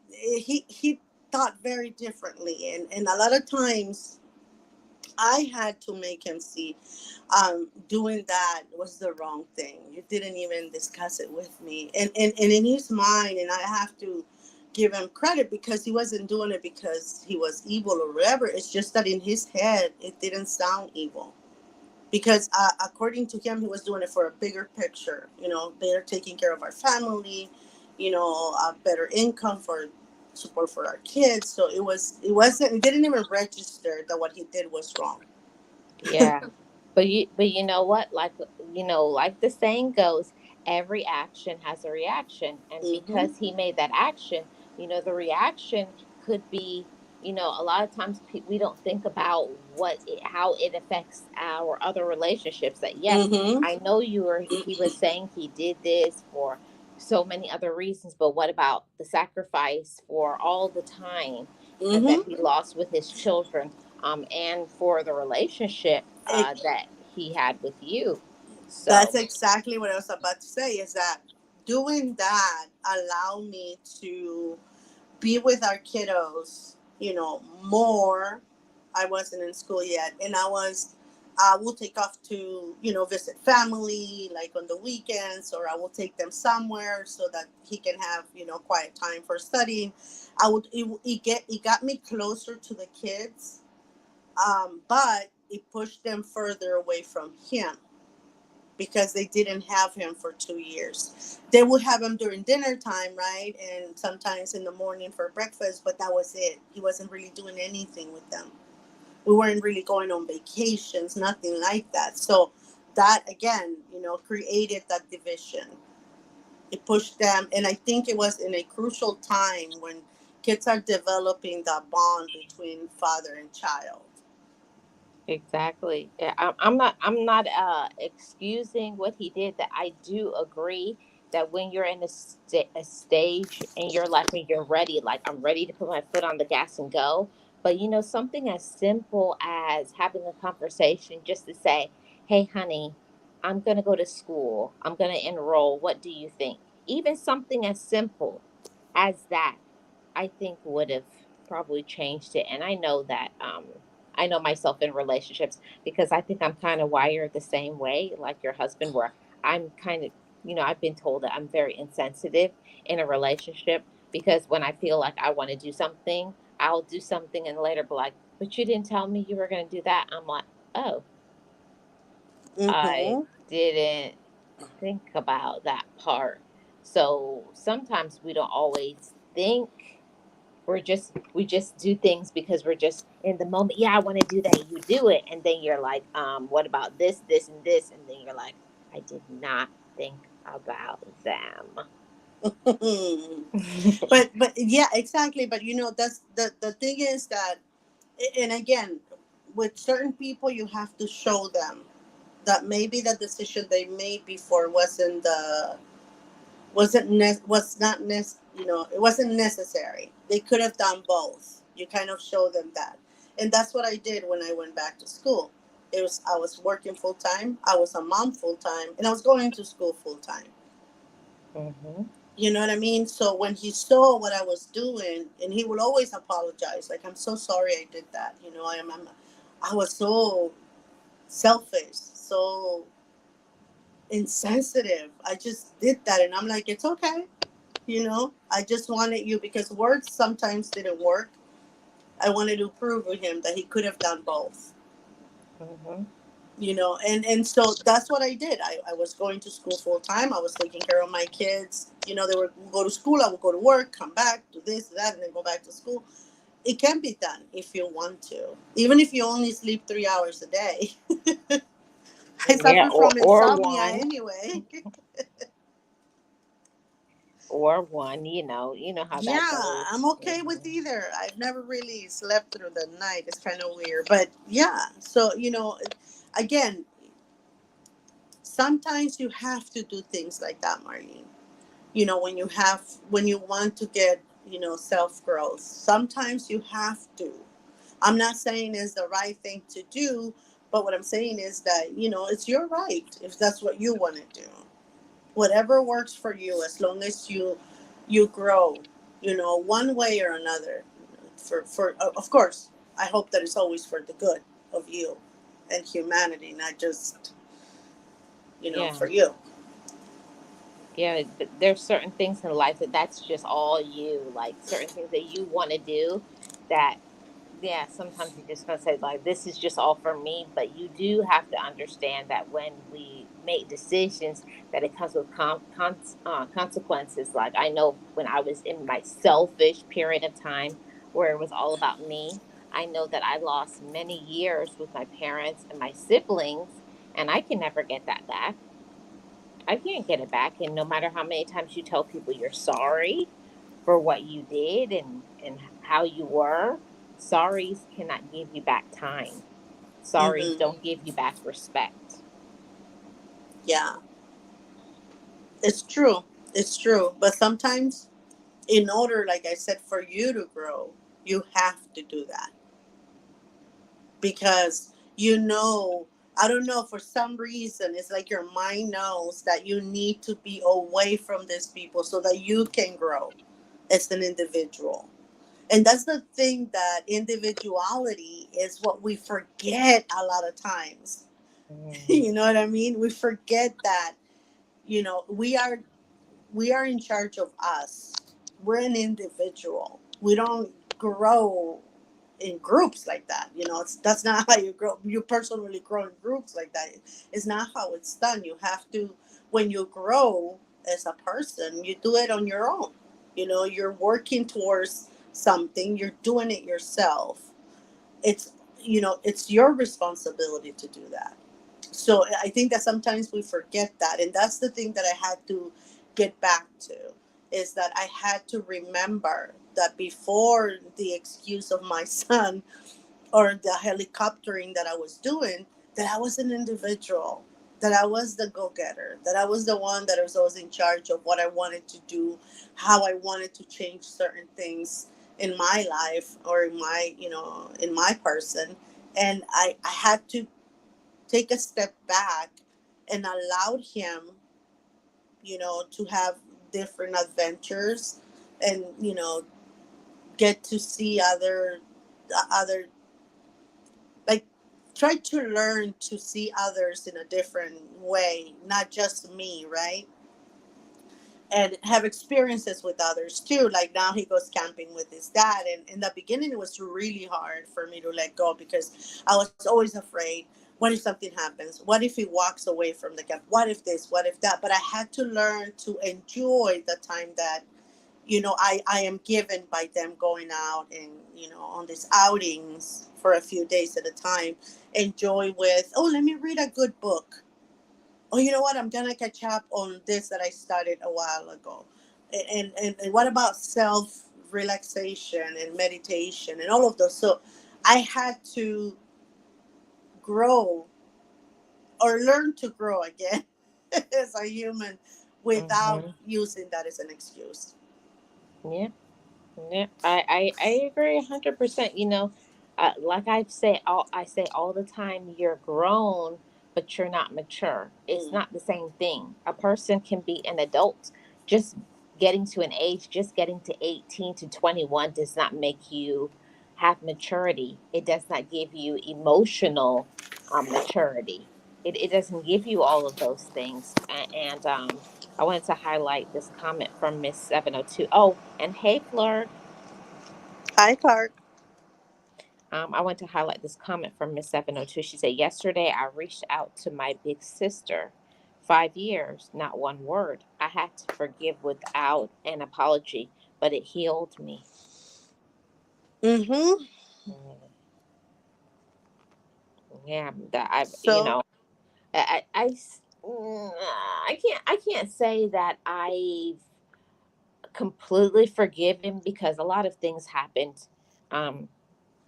He thought very differently, and a lot of times I had to make him see doing that was the wrong thing. He didn't even discuss it with me. And in his mind, and I have to give him credit because he wasn't doing it because he was evil or whatever. It's just that in his head, it didn't sound evil. Because according to him, he was doing it for a bigger picture. They're taking care of our family, a better income for support for our kids. So it didn't even register that what he did was wrong. Yeah. But you know what? Like the saying goes, every action has a reaction. And Mm-hmm. because he made that action, the reaction could be, a lot of times we don't think about how it affects our other relationships. That yes, Mm-hmm. I know he was saying he did this for so many other reasons, but what about the sacrifice for all the time that Mm-hmm. he lost with his children? And for the relationship It, that he had with you. that's So, exactly what I was about to say. Is that doing that allow me to be with our kiddos, more. I wasn't in school yet, and I will take off to, visit family, like on the weekends, or I will take them somewhere so that he can have, quiet time for studying. It got me closer to the kids, but it pushed them further away from him because they didn't have him for 2 years. They would have him during dinner time, right? And sometimes in the morning for breakfast, but that was it. He wasn't really doing anything with them. We weren't really going on vacations, nothing like that. So that again, created that division. It pushed them, and I think it was in a crucial time when kids are developing that bond between father and child. exactly. Yeah, I'm not excusing what he did. That I do agree that when you're in a stage in your life when you're ready, like I'm ready to put my foot on the gas and go. But something as simple as having a conversation just to say, "Hey, honey, I'm gonna go to school. I'm gonna enroll. What do you think?" Even something as simple as that, I think would have probably changed it. And I know myself in relationships because I think I'm kind of wired the same way, like your husband, where I'm kind of, I've been told that I'm very insensitive in a relationship because when I feel like I want to do something, I'll do something and later be like, but you didn't tell me you were going to do that. I'm like, oh, I Mm-hmm. didn't think about that part. So sometimes we don't always think, we just do things because we're just in the moment. Yeah, I want to do that. You do it, and then you're like, what about this and this? And then you're like, I did not think about them. But yeah, exactly. But that's the thing is that, and again, with certain people, you have to show them that maybe the decision they made before was not it wasn't necessary. They could have done both. You kind of show them that, and that's what I did when I went back to school. I was working full time. I was a mom full time, and I was going to school full time. Hmm. You know what I mean? So when he saw what I was doing, and he would always apologize, like, "I'm so sorry I did that. I was so selfish, so insensitive. I just did that." And I'm like, "It's okay. I just wanted you," because words sometimes didn't work. I wanted to prove with him that he could have done both. Hmm. And so that's what I did. I was going to school full time. I was taking care of my kids. They would go to school. I would go to work, come back, do this, that, and then go back to school. It can be done if you want to, even if you only sleep 3 hours a day. I Yeah, suffer from or insomnia one, anyway. or one. You know how that Yeah, goes. I'm okay with either. I've never really slept through the night. It's kind of weird, but yeah. So again, sometimes you have to do things like that, Marlene. When you want to get self growth, sometimes you have to. I'm not saying it's the right thing to do, but what I'm saying is that it's your right if that's what you want to do. Whatever works for you, as long as you grow, one way or another. For Of course, I hope that it's always for the good of you and humanity, not just Yeah, for you. yeah. There's certain things in life that's just all you. Like certain things that you want to do. That yeah, sometimes you're just gonna say like this is just all for me. But you do have to understand that when we make decisions, that it comes with consequences. Like I know when I was in my selfish period of time where it was all about me. I know that I lost many years with my parents and my siblings, and I can never get that back. I can't get it back. And no matter how many times you tell people you're sorry for what you did and how you were, sorries cannot give you back time. Sorries Hmm. don't give you back respect. Yeah, it's true. It's true. But sometimes, in order, like I said, for you to grow, you have to do that because I don't know, for some reason, it's like your mind knows that you need to be away from these people so that you can grow as an individual. And that's the thing, that individuality is what we forget a lot of times. Mhm. You know what I mean? We forget that, we are in charge of us. We're an individual. We don't grow in groups like that. That's not how you grow. You personally grow in groups like that. It's not how it's done. You have to, when you grow as a person, you do it on your own. You're working towards something. You're doing it yourself. It's your responsibility to do that. So I think that sometimes we forget that, and that's the thing that I had to get back to, is that I had to remember that before the excuse of my son or the helicoptering that I was doing, that I was an individual, that I was the go-getter, that I was the one that was always in charge of what I wanted to do, how I wanted to change certain things in my life or in my person. And I had to take a step back and allowed him, to have different adventures and, get to see other, like, try to learn to see others in a different way, not just me, right? And have experiences with others too. Like now he goes camping with his dad, and in the beginning it was really hard for me to let go because I was always afraid. What if something happens? What if he walks away from the camp? What if this? What if that? But I had to learn to enjoy the time that I am given by them, going out and on these outings for a few days at a time. Enjoy with, oh, let me read a good book. Oh, you know what? I'm gonna catch up on this that I started a while ago. And what about self relaxation and meditation and all of those? So I had to grow, or learn to grow again as a human, without Mhm. using that as an excuse. Yeah. Yeah, I agree 100%. Like I say all the time, you're grown, but you're not mature. It's Mm. not the same thing. A person can be an adult. Just getting to an age, just getting to 18 to 21 does not make you have maturity. It does not give you emotional maturity. It doesn't give you all of those things. And I wanted to highlight this comment from Miss 702. Oh, and hey, Fleur. Hi, Clark. I want to highlight this comment from Miss 702. She said, yesterday I reached out to my big sister. 5 years, not one word. I had to forgive without an apology, but it healed me. Mm-hmm. Mm, yeah, that I, So I can't say that I've completely forgiven because a lot of things happened. Um,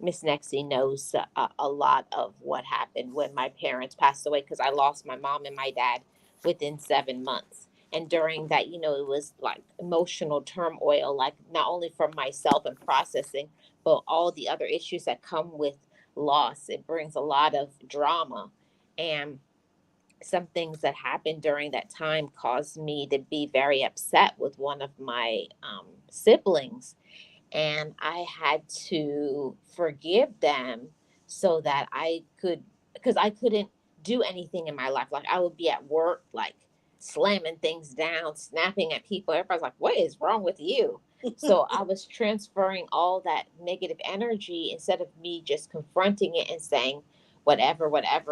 Miss Nexie knows a lot of what happened when my parents passed away because I lost my mom and my dad within 7 months. And during that, it was like emotional turmoil, like not only for myself and processing, but all the other issues that come with loss. It brings a lot of drama. And some things that happened during that time caused me to be very upset with one of my siblings, and I had to forgive them so that I could, because I couldn't do anything in my life. Like I would be at work, like slamming things down, snapping at people. Everybody's like, "What is wrong with you?" So I was transferring all that negative energy instead of me just confronting it and saying, whatever,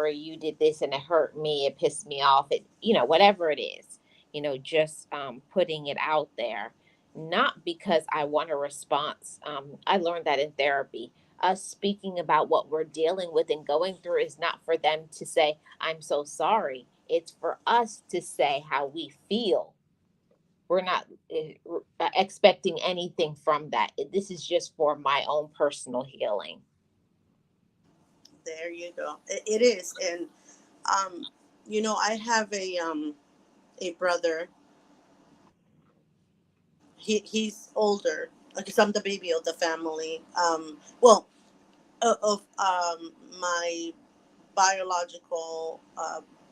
you did this and it hurt me, it pissed me off, whatever it is, just putting it out there, not because I want a response. I learned that in therapy. Us speaking about what we're dealing with and going through is not for them to say, I'm so sorry. It's for us to say how we feel. We're not expecting anything from that. This is just for my own personal healing. there you go. It is, and um, I have a brother. He's older because I'm the baby of the family. Well, of my biological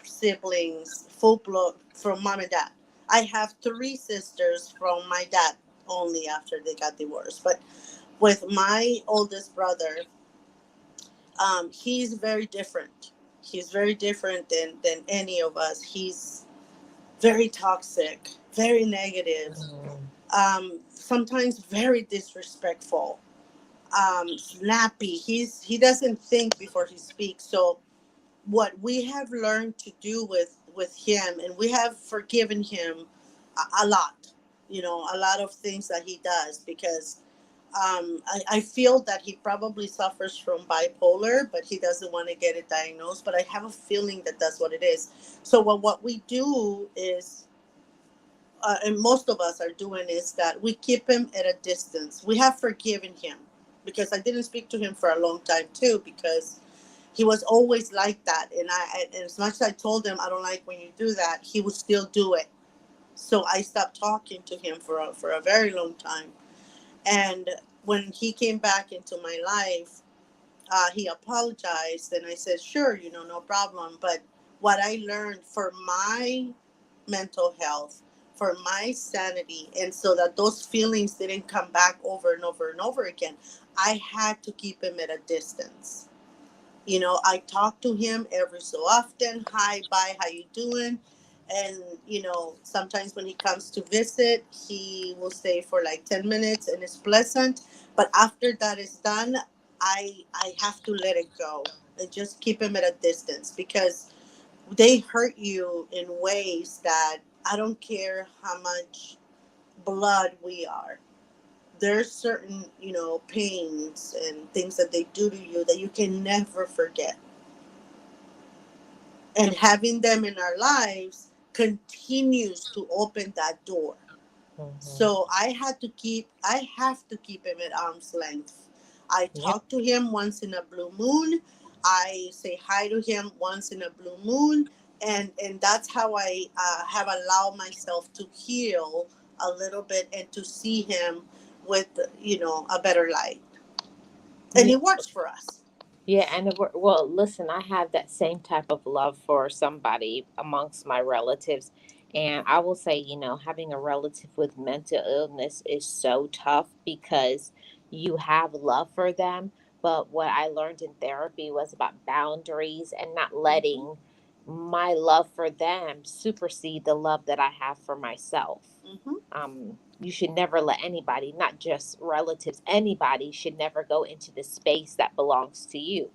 siblings, full blood from mom and dad. I have three sisters from my dad only after they got divorced. But with my oldest brother, he's very different. He's very different than any of us. He's very toxic, very negative, Mhm. sometimes very disrespectful, snappy. He doesn't think before he speaks. So what we have learned to do with him, and we have forgiven him a lot, a lot of things that he does, because I feel that he probably suffers from bipolar, but he doesn't want to get it diagnosed. But I have a feeling that that's what it is. So what we do is, and most of us are doing, is that we keep him at a distance. We have forgiven him because I didn't speak to him for a long time too, because he was always like that. And as much as I told him, I don't like when you do that, he would still do it. So I stopped talking to him for a very long time. And when he came back into my life, he apologized, and I said, sure, no problem. But what I learned for my mental health, for my sanity, and so that those feelings didn't come back over and over and over again, I had to keep him at a distance. I talk to him every so often. Hi, bye, how you doing? And sometimes when he comes to visit, he will stay for like 10 minutes, and it's pleasant. But after that is done, I have to let it go and just keep him at a distance, because they hurt you in ways that I don't care how much blood we are. There's certain, pains and things that they do to you that you can never forget. And having them in our lives continues to open that door. Mhm. So I have to keep him at arm's length. I Yep. talk to him once in a blue moon. I say hi to him once in a blue moon. And that's how I have allowed myself to heal a little bit and to see him with, a better light. And Yeah. it works for us. Yeah, and well, listen, I have that same type of love for somebody amongst my relatives. And I will say, having a relative with mental illness is so tough because you have love for them. But what I learned in therapy was about boundaries and not Hmm. letting my love for them supersede the love that I have for myself. Hmm. you should never let anybody, not just relatives, anybody should never go into the space that belongs to you.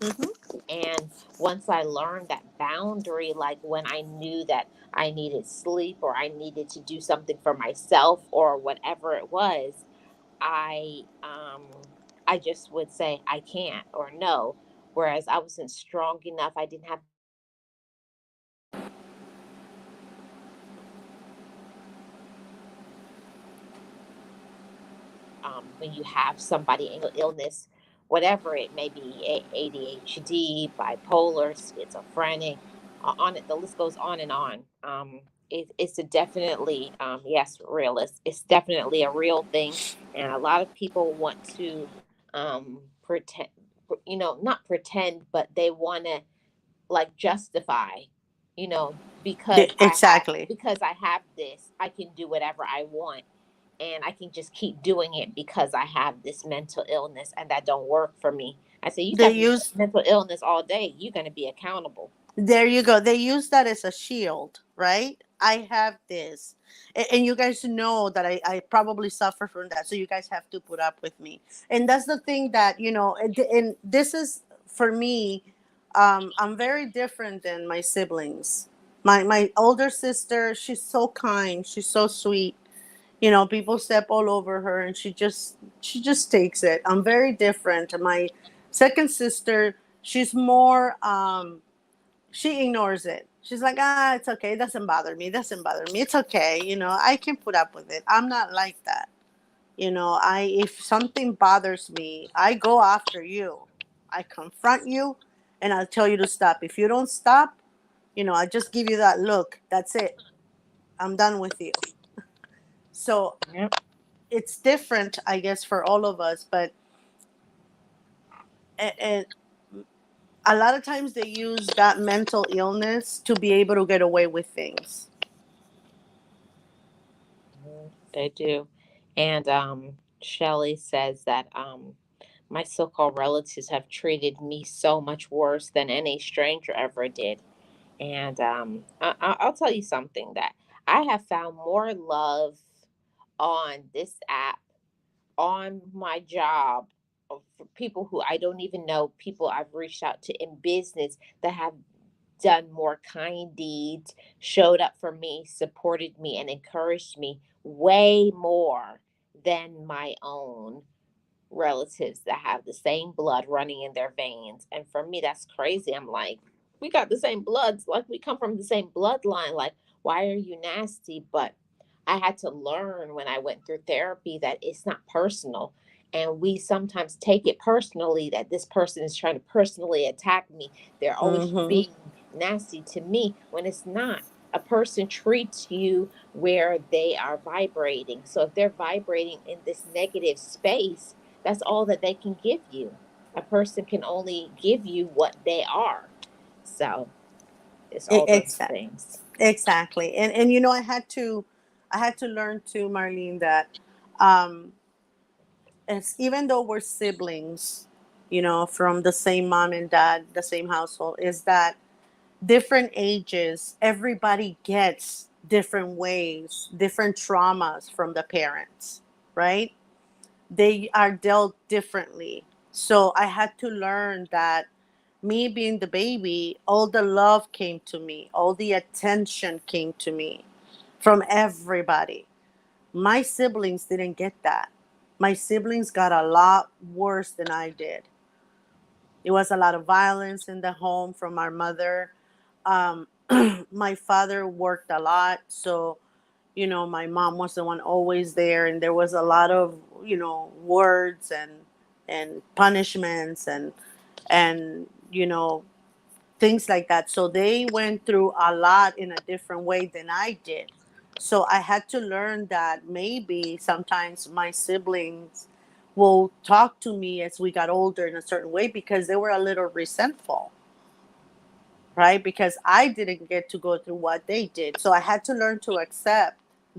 Hmm. And once I learned that boundary, like when I knew that I needed sleep or I needed to do something for myself or whatever it was, I just would say I can't or no. Whereas I wasn't strong enough, I didn't have the mental illness to when you have somebody in illness, whatever it may be, ADHD, bipolar, schizophrenic, on it, the list goes on and on. It's a definitely, yes, realist. It's definitely a real thing. And a lot of people want to pretend, not pretend, but they want to like justify, Exactly. because I have this, I can do whatever I want and I can just keep doing it because I have this mental illness and that don't work for me. I say you They got this use mental illness all day, you're going to be accountable. There you go. They use that as a shield, right? I have this. And you guys know that I probably suffer from that. So you guys have to put up with me. And that's the thing that, and this is for me, I'm very different than my siblings. My older sister, she's so kind. She's so sweet. People step all over her and she just takes it. I'm very different. My second sister, she's more she ignores it. She's like, it's okay. It doesn't bother me. It doesn't bother me. It's okay. I can put up with it. I'm not like that. If something bothers me, I go after you. I confront you and I'll tell you to stop. If you don't stop, I just give you that look. That's it. I'm done with you. So Yep. it's different, I guess, for all of us. But and a lot of times they use that mental illness to be able to get away with things. They do. And Shelley says that my so-called relatives have treated me so much worse than any stranger ever did. And I'll tell you something that I have found more love on this app, on my job, for people who I don't even know, people I've reached out to in business that have done more kind deeds, showed up for me, supported me, and encouraged me way more than my own relatives that have the same blood running in their veins. And for me, that's crazy. I'm like, we got the same bloods, like we come from the same bloodline. Like, why are you nasty? But I had to learn when I went through therapy that it's not personal. And we sometimes take it personally that this person is trying to personally attack me. They're always Hmm. being nasty to me when it's not. A person treats you where they are vibrating. So if they're vibrating in this negative space, that's all that they can give you. A person can only give you what they are. So it's all those Exactly. things. Exactly. And I had to learn too, Marlene, that um even though we're siblings, from the same mom and dad, the same household, is that different ages, everybody gets different ways, different traumas from the parents, right? They are dealt differently. So I had to learn that me being the baby, all the love came to me, all the attention came to me from everybody. My siblings didn't get that. My siblings got a lot worse than I did. It was a lot of violence in the home from our mother. My father worked a lot, so my mom was the one always there, and there was a lot of words and punishments and things like that. So they went through a lot in a different way than I did. So I had to learn that maybe sometimes my siblings will talk to me as we got older in a certain way because they were a little resentful, right? Because I didn't get to go through what they did. So I had to learn to accept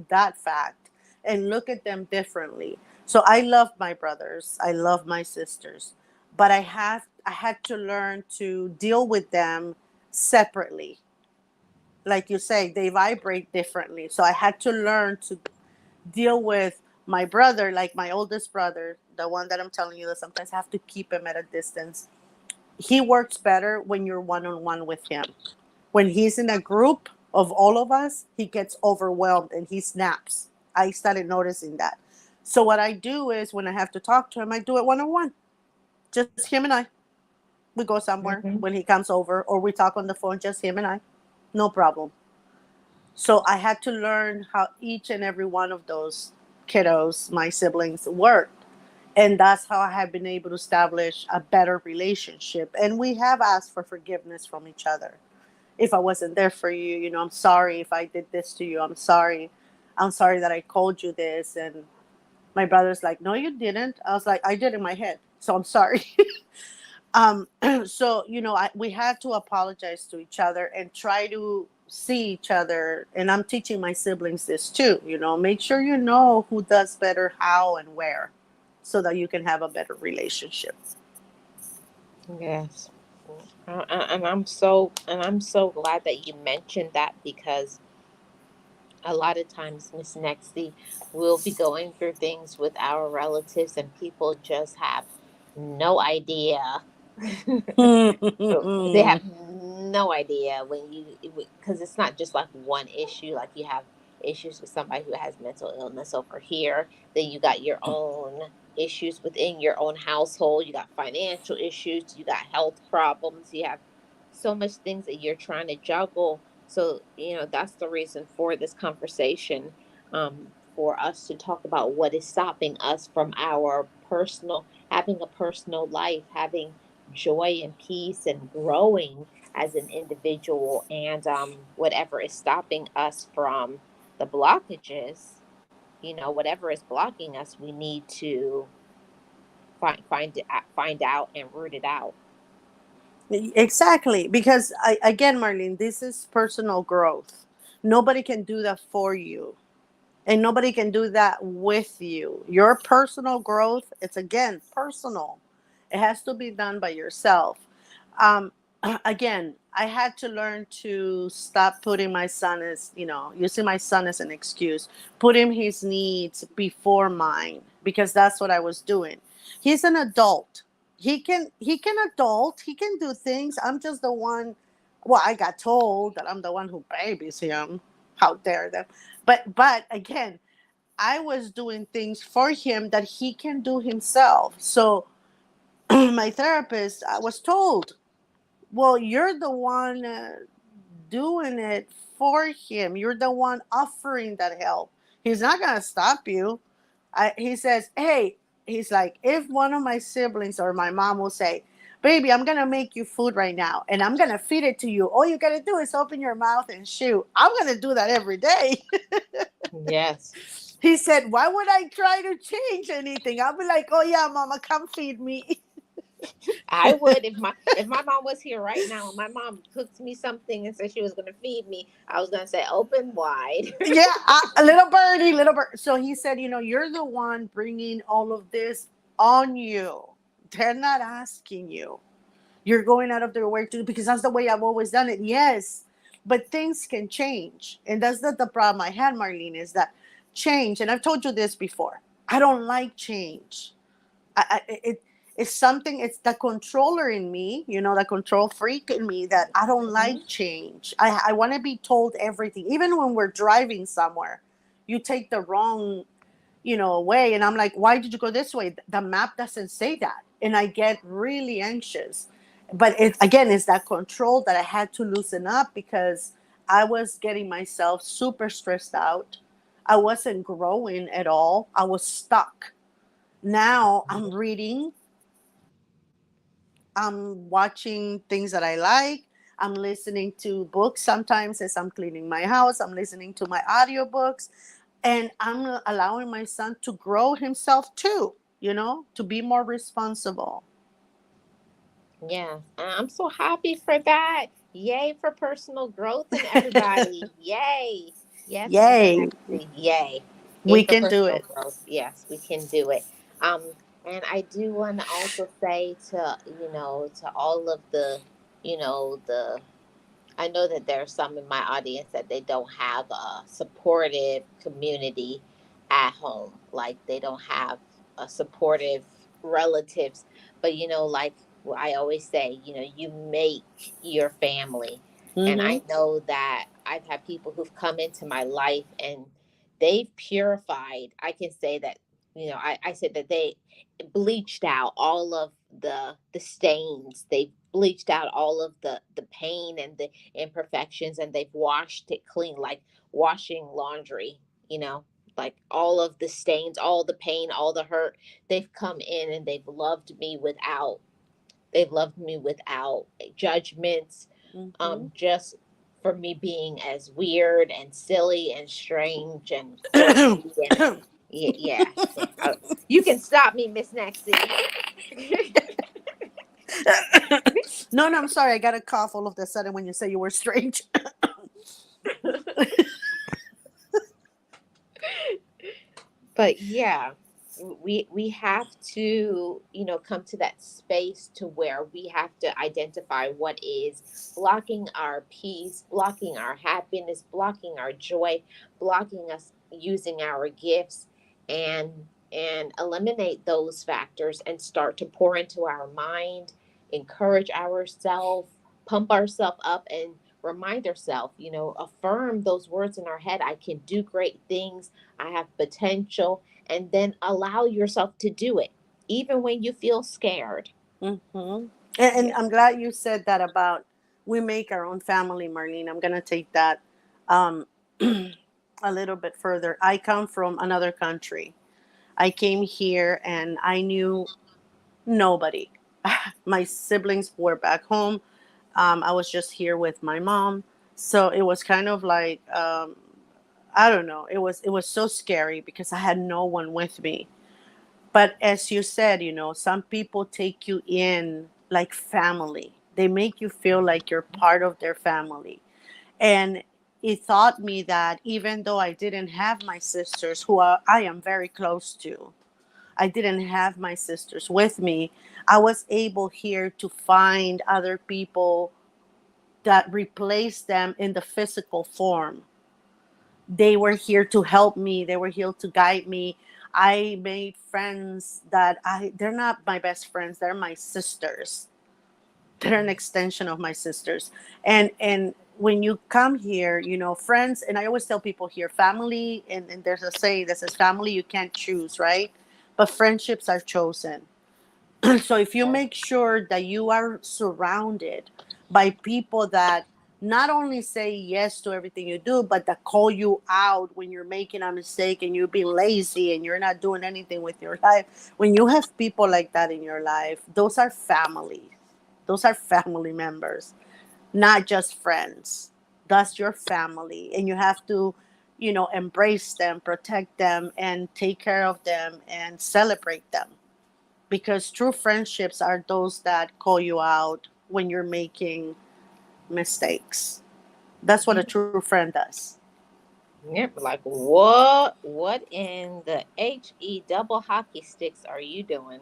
that fact and look at them differently. So I love my brothers, I love my sisters, but I had to learn to deal with them separately. Like you say, they vibrate differently. So I had to learn deal with my brother, like my oldest brother, the one that I'm telling you that sometimes I have to keep him at a distance. He works better when you're one on one with him. When he's in a group of all of us, he gets overwhelmed and he snaps. I started noticing that. So what I do is when I have to talk to him, I do it one on one. Just him and I. We go somewhere Mm-hmm. when he comes over, or we talk on the phone, just him and I. No problem. So I had to learn how each and every one of those kiddos, my siblings, worked. And that's how I have been able to establish a better relationship. And we have asked for forgiveness from each other. If I wasn't there for you, I'm sorry if I did this to you. I'm sorry. I'm sorry that I called you this. And my brother's like, no, you didn't. I was like, I did in my head. So I'm sorry. um, so, we had to apologize to each other and try to see each other. And I'm teaching my siblings this too. Make sure you know who does better, how, and where, so that you can have a better relationship. Yes. And I'm so glad that you mentioned that, because a lot of times, Miss Nexty, we'll be going through things with our relatives and people just have no idea. They have no idea when you, because it's not just like one issue. Like, you have issues with somebody who has mental illness over here, then you got your own issues within your own household, you got financial issues, you got health problems, you have so much things that you're trying to juggle. So, that's the reason for this conversation, for us to talk about what is stopping us from our personal, having a personal life, having joy and peace and growing as an individual, and whatever is stopping us from the blockages, whatever is blocking us, we need to find out and root it out. Exactly. Because again, Marlene, this is personal growth. Nobody can do that for you. And nobody can do that with you. Your personal growth, it's again personal. It has to be done by yourself. Um, again, I had to learn to stop putting my son as, using my son as an excuse, putting his needs before mine, because that's what I was doing. He's an adult. He can adult. He can do things. I'm just the one. Well, I got told that I'm the one who babies him. How dare them? But again, I was doing things for him that he can do himself. So my therapist, I was told, well, you're the one doing it for him. You're the one offering that help. He's not gonna stop you. He says, hey, he's like, if one of my siblings or my mom will say, baby, I'm gonna make you food right now and I'm gonna feed it to you. All you gotta do is open your mouth and shoot. I'm gonna do that every day. Yes. He said, why would I try to change anything? I'll be like, oh yeah, mama, come feed me. I would, if my mom was here right now and my mom cooked me something and said she was going to feed me, I was going to say open wide. Yeah, a little birdie, little bird. So he said, you're the one bringing all of this on you. They're not asking you. You're going out of their way to, because that's the way I've always done it. Yes, but things can change, and that's not the problem I had, Marlene. Is that change? And I've told you this before. I don't like change. It's something. It's the controller in me, the control freak in me, that I don't Mhm. like change. I want to be told everything, even when we're driving somewhere. You take the wrong way, and I'm like, why did you go this way? The map doesn't say that, and I get really anxious. But it again is that control that I had to loosen up, because I was getting myself super stressed out. I wasn't growing at all. I was stuck. Now I'm reading, I'm watching things that I like, I'm listening to books sometimes as I'm cleaning my house, I'm listening to my audiobooks, and I'm allowing my son to grow himself too, to be more responsible. Yeah, I'm so happy for that. Yay for personal growth and everybody. Yay. Yes, Miss Yay, Maxie. Yay. Yay we for can do personal it. growth. Yes, we can do it. And I do want to also say to, to all of the I know that there are some in my audience that they don't have a supportive community, at home. Like they don't have a supportive relatives. But like what I always say, you make your family. And Mm-hmm. I know that I've had people who've come into my life and they've purified. I can say that, I said that they bleached out all of the stains. They've bleached out all of the pain and the imperfections, and they've washed it clean, like washing laundry, you know like all of the stains, all the pain, all the hurt. They've come in and they've loved me without judgments, Mm-hmm. just for me being as weird and silly and strange and quirky. And yeah, yeah, yeah. You can stop me, Miss Nexie. No, no, I'm sorry. I got a cough all of a sudden when you say you were strange. But yeah, we have to come to that space to where we have to identify what is blocking our peace, blocking our happiness, blocking our joy, blocking us using our gifts, and eliminate those factors and start to pour into our mind, encourage ourselves, pump ourselves up, and remind ourselves, affirm those words in our head. I can do great things. I have potential. And then allow yourself to do it, even when you feel scared. Mm-hmm. And Yeah. I'm glad you said that about we make our own family, Marlene. I'm gonna take that um, a little bit further. I come from another country. I came here and I knew nobody. My siblings were back home. I was just here with my mom, so it was kind of like I don't know. It was so scary because I had no one with me. But as you said, some people take you in like family. They make you feel like you're part of their family. And it taught me that even though I didn't have my sisters, I am very close to, I didn't have my sisters with me, I was able here to find other people that replaced them in the physical form. They were here to help me, they were here to guide me. I made friends that they're not my best friends, they're my sisters. They're an extension of my sisters. And when you come here, friends, and I always tell people here, family, and there's a saying that says family you can't choose, right? But friendships are chosen. So if you make sure that you are surrounded by people that not only say yes to everything you do, but that call you out when you're making a mistake and you're being lazy and you're not doing anything with your life, when you have people like that in your life, those are family. Those are family members, not just friends. That's your family. And you have to, embrace them, protect them, and take care of them and celebrate them, because true friendships are those that call you out when you're making mistakes. That's what a Yeah. true friend does. Yep. Like what in the double hockey sticks are you doing?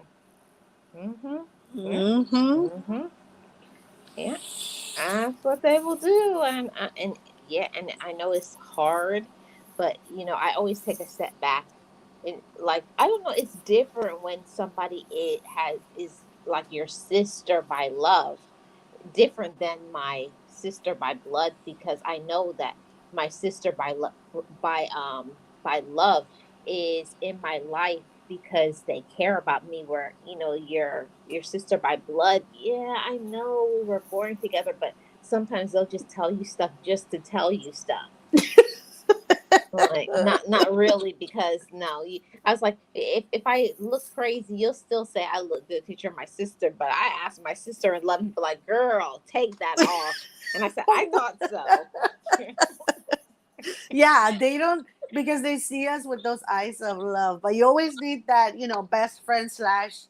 Mm-hmm. Yeah. Mm-hmm. Mm-hmm. Yeah. That's what they will do. And yeah, and I know it's hard, but I always take a step back. And like, I don't know, it's different when somebody is like your sister by love, different than my sister by blood, because I know that my sister by love is in my life because they care about me. Where your sister by blood, yeah, I know we were born together, but sometimes they'll just tell you stuff just to tell you stuff. Like, not really, because no, I was like, if I look crazy, you'll still say I look good because you're my sister. But I asked my sister and let me be like, girl, take that off. And I said, I thought so. Yeah, they don't, because they see us with those eyes of love. But you always need that, best friend slash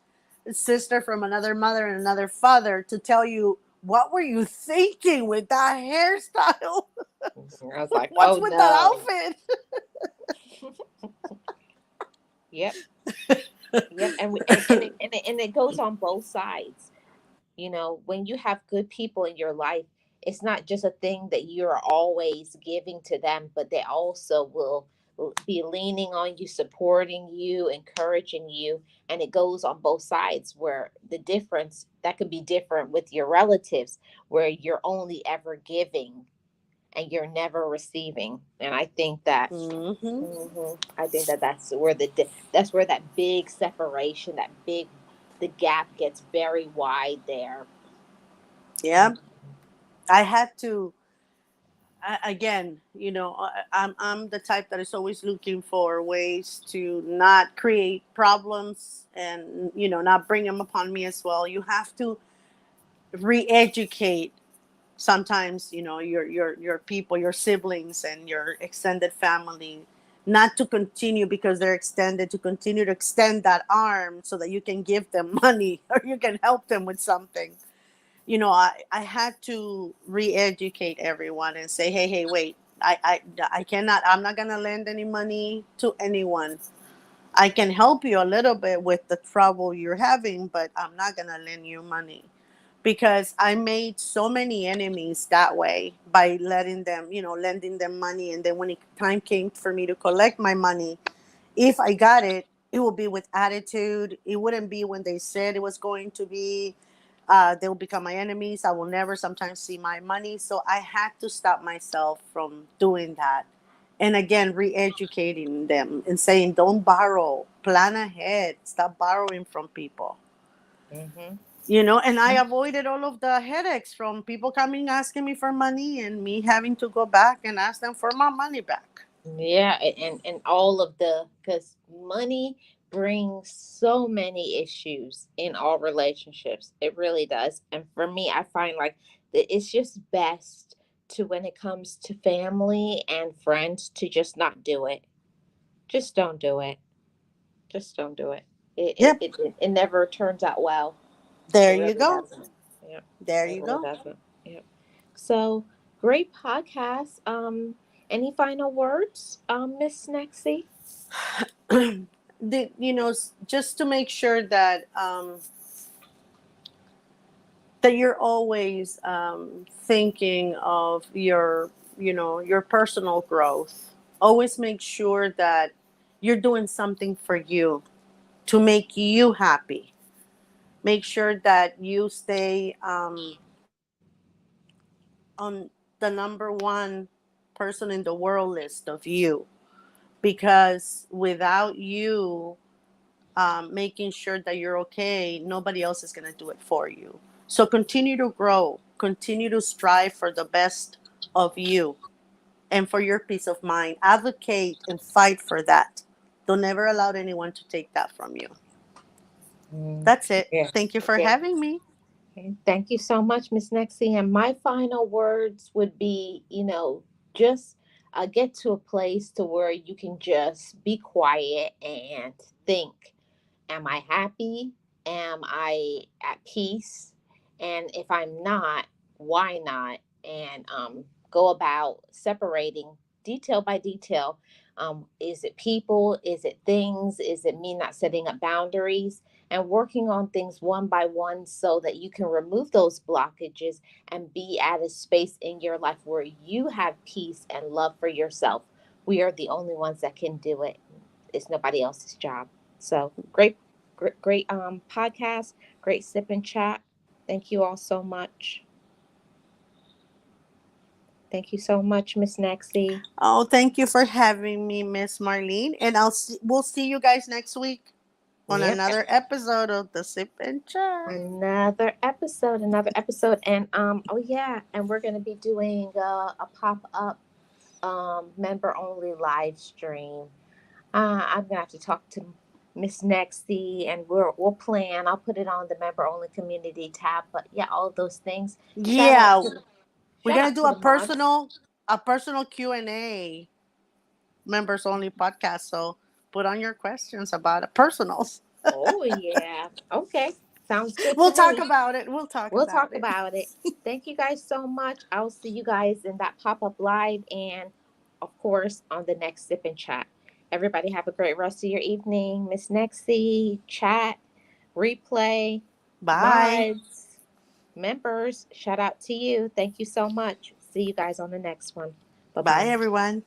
sister from another mother and another father to tell you, what were you thinking with that hairstyle? I was like, What's oh with that no. outfit? Yep, yep. And it goes on both sides. When you have good people in your life, it's not just a thing that you're always giving to them, but they also will be leaning on you, supporting you, encouraging you. And it goes on both sides, where the difference that could be different with your relatives, where you're only ever giving and you're never receiving. And I think that, Hmm. I think that that's where that big separation, the gap gets very wide there. Yeah. I had to, again, I'm the type that is always looking for ways to not create problems and, not bring them upon me as well. You have to re-educate sometimes, your people, your siblings and your extended family, not to continue because they're extended, to continue to extend that arm so that you can give them money or you can help them with something. I had to re-educate everyone and say, hey, wait, I cannot, I'm not going to lend any money to anyone. I can help you a little bit with the trouble you're having, but I'm not going to lend you money, because I made so many enemies that way by letting them, lending them money. And then when time came for me to collect my money, if I got it, it will be with attitude. It wouldn't be when they said it was going to be. They will become my enemies. I will never sometimes see my money. So I had to stop myself from doing that. And again, re educating them and saying, don't borrow, plan ahead, stop borrowing from people. Mm-hmm. And I avoided all of the headaches from people coming asking me for money and me having to go back and ask them for my money back. Yeah, and all of the, because money brings so many issues in all relationships. It really does. And for me, I find like that it's just best to, when it comes to family and friends, to just not do it. Just don't do it. Just don't do it. It it, Yep. it, it it never turns out well. It There you really go. doesn't. Yeah, There it you really go. doesn't. Yeah. So great podcast. Any final words, Miss Nexie? Just to make sure that that you're always thinking of your personal growth. Always make sure that you're doing something for you to make you happy. Make sure that you stay on the number one person in the world list of you, because without you making sure that you're okay, nobody else is going to do it for you. So continue to grow, continue to strive for the best of you and for your peace of mind. Advocate and fight for that. Don't ever allow anyone to take that from you. Mm, That's it. yeah. Thank you for Yeah. having me. Okay. Thank you so much, Miss Nexie. And my final words would be, just get to a place to where you can just be quiet and think. Am I happy? Am I at peace? And if I'm not, why not? And go about separating detail by detail. Is it people? Is it things? Is it me not setting up boundaries? And working on things one by one so that you can remove those blockages and be at a space in your life where you have peace and love for yourself. We are the only ones that can do it. It's nobody else's job. So great podcast, great sip and chat. Thank you all so much. Thank you so much, Miss Nexie. Oh, thank you for having me, Miss Marlene. And we'll see you guys next week on Yep. another episode of the Sip and Chat. Another episode. And oh yeah, and we're gonna be doing a pop-up member only live stream. I'm gonna have to talk to Miss Nexty, and we'll plan. I'll put it on the member only community tab. But yeah, all of those things. Shout out Yeah, to the we're shout gonna out do to the mods. a personal Q&A, members only podcast. So put on your questions about it, personals. Oh yeah. Okay. Sounds good to We'll talk me. about it. We'll talk We'll about talk it. about it. Thank you guys so much. I'll see you guys in that pop-up live, and of course on the next sip and chat. Everybody have a great rest of your evening. Miss Nexy, chat, replay, Bye. mods, members, shout out to you. Thank you so much. See you guys on the next one. Bye Bye, bye. everyone.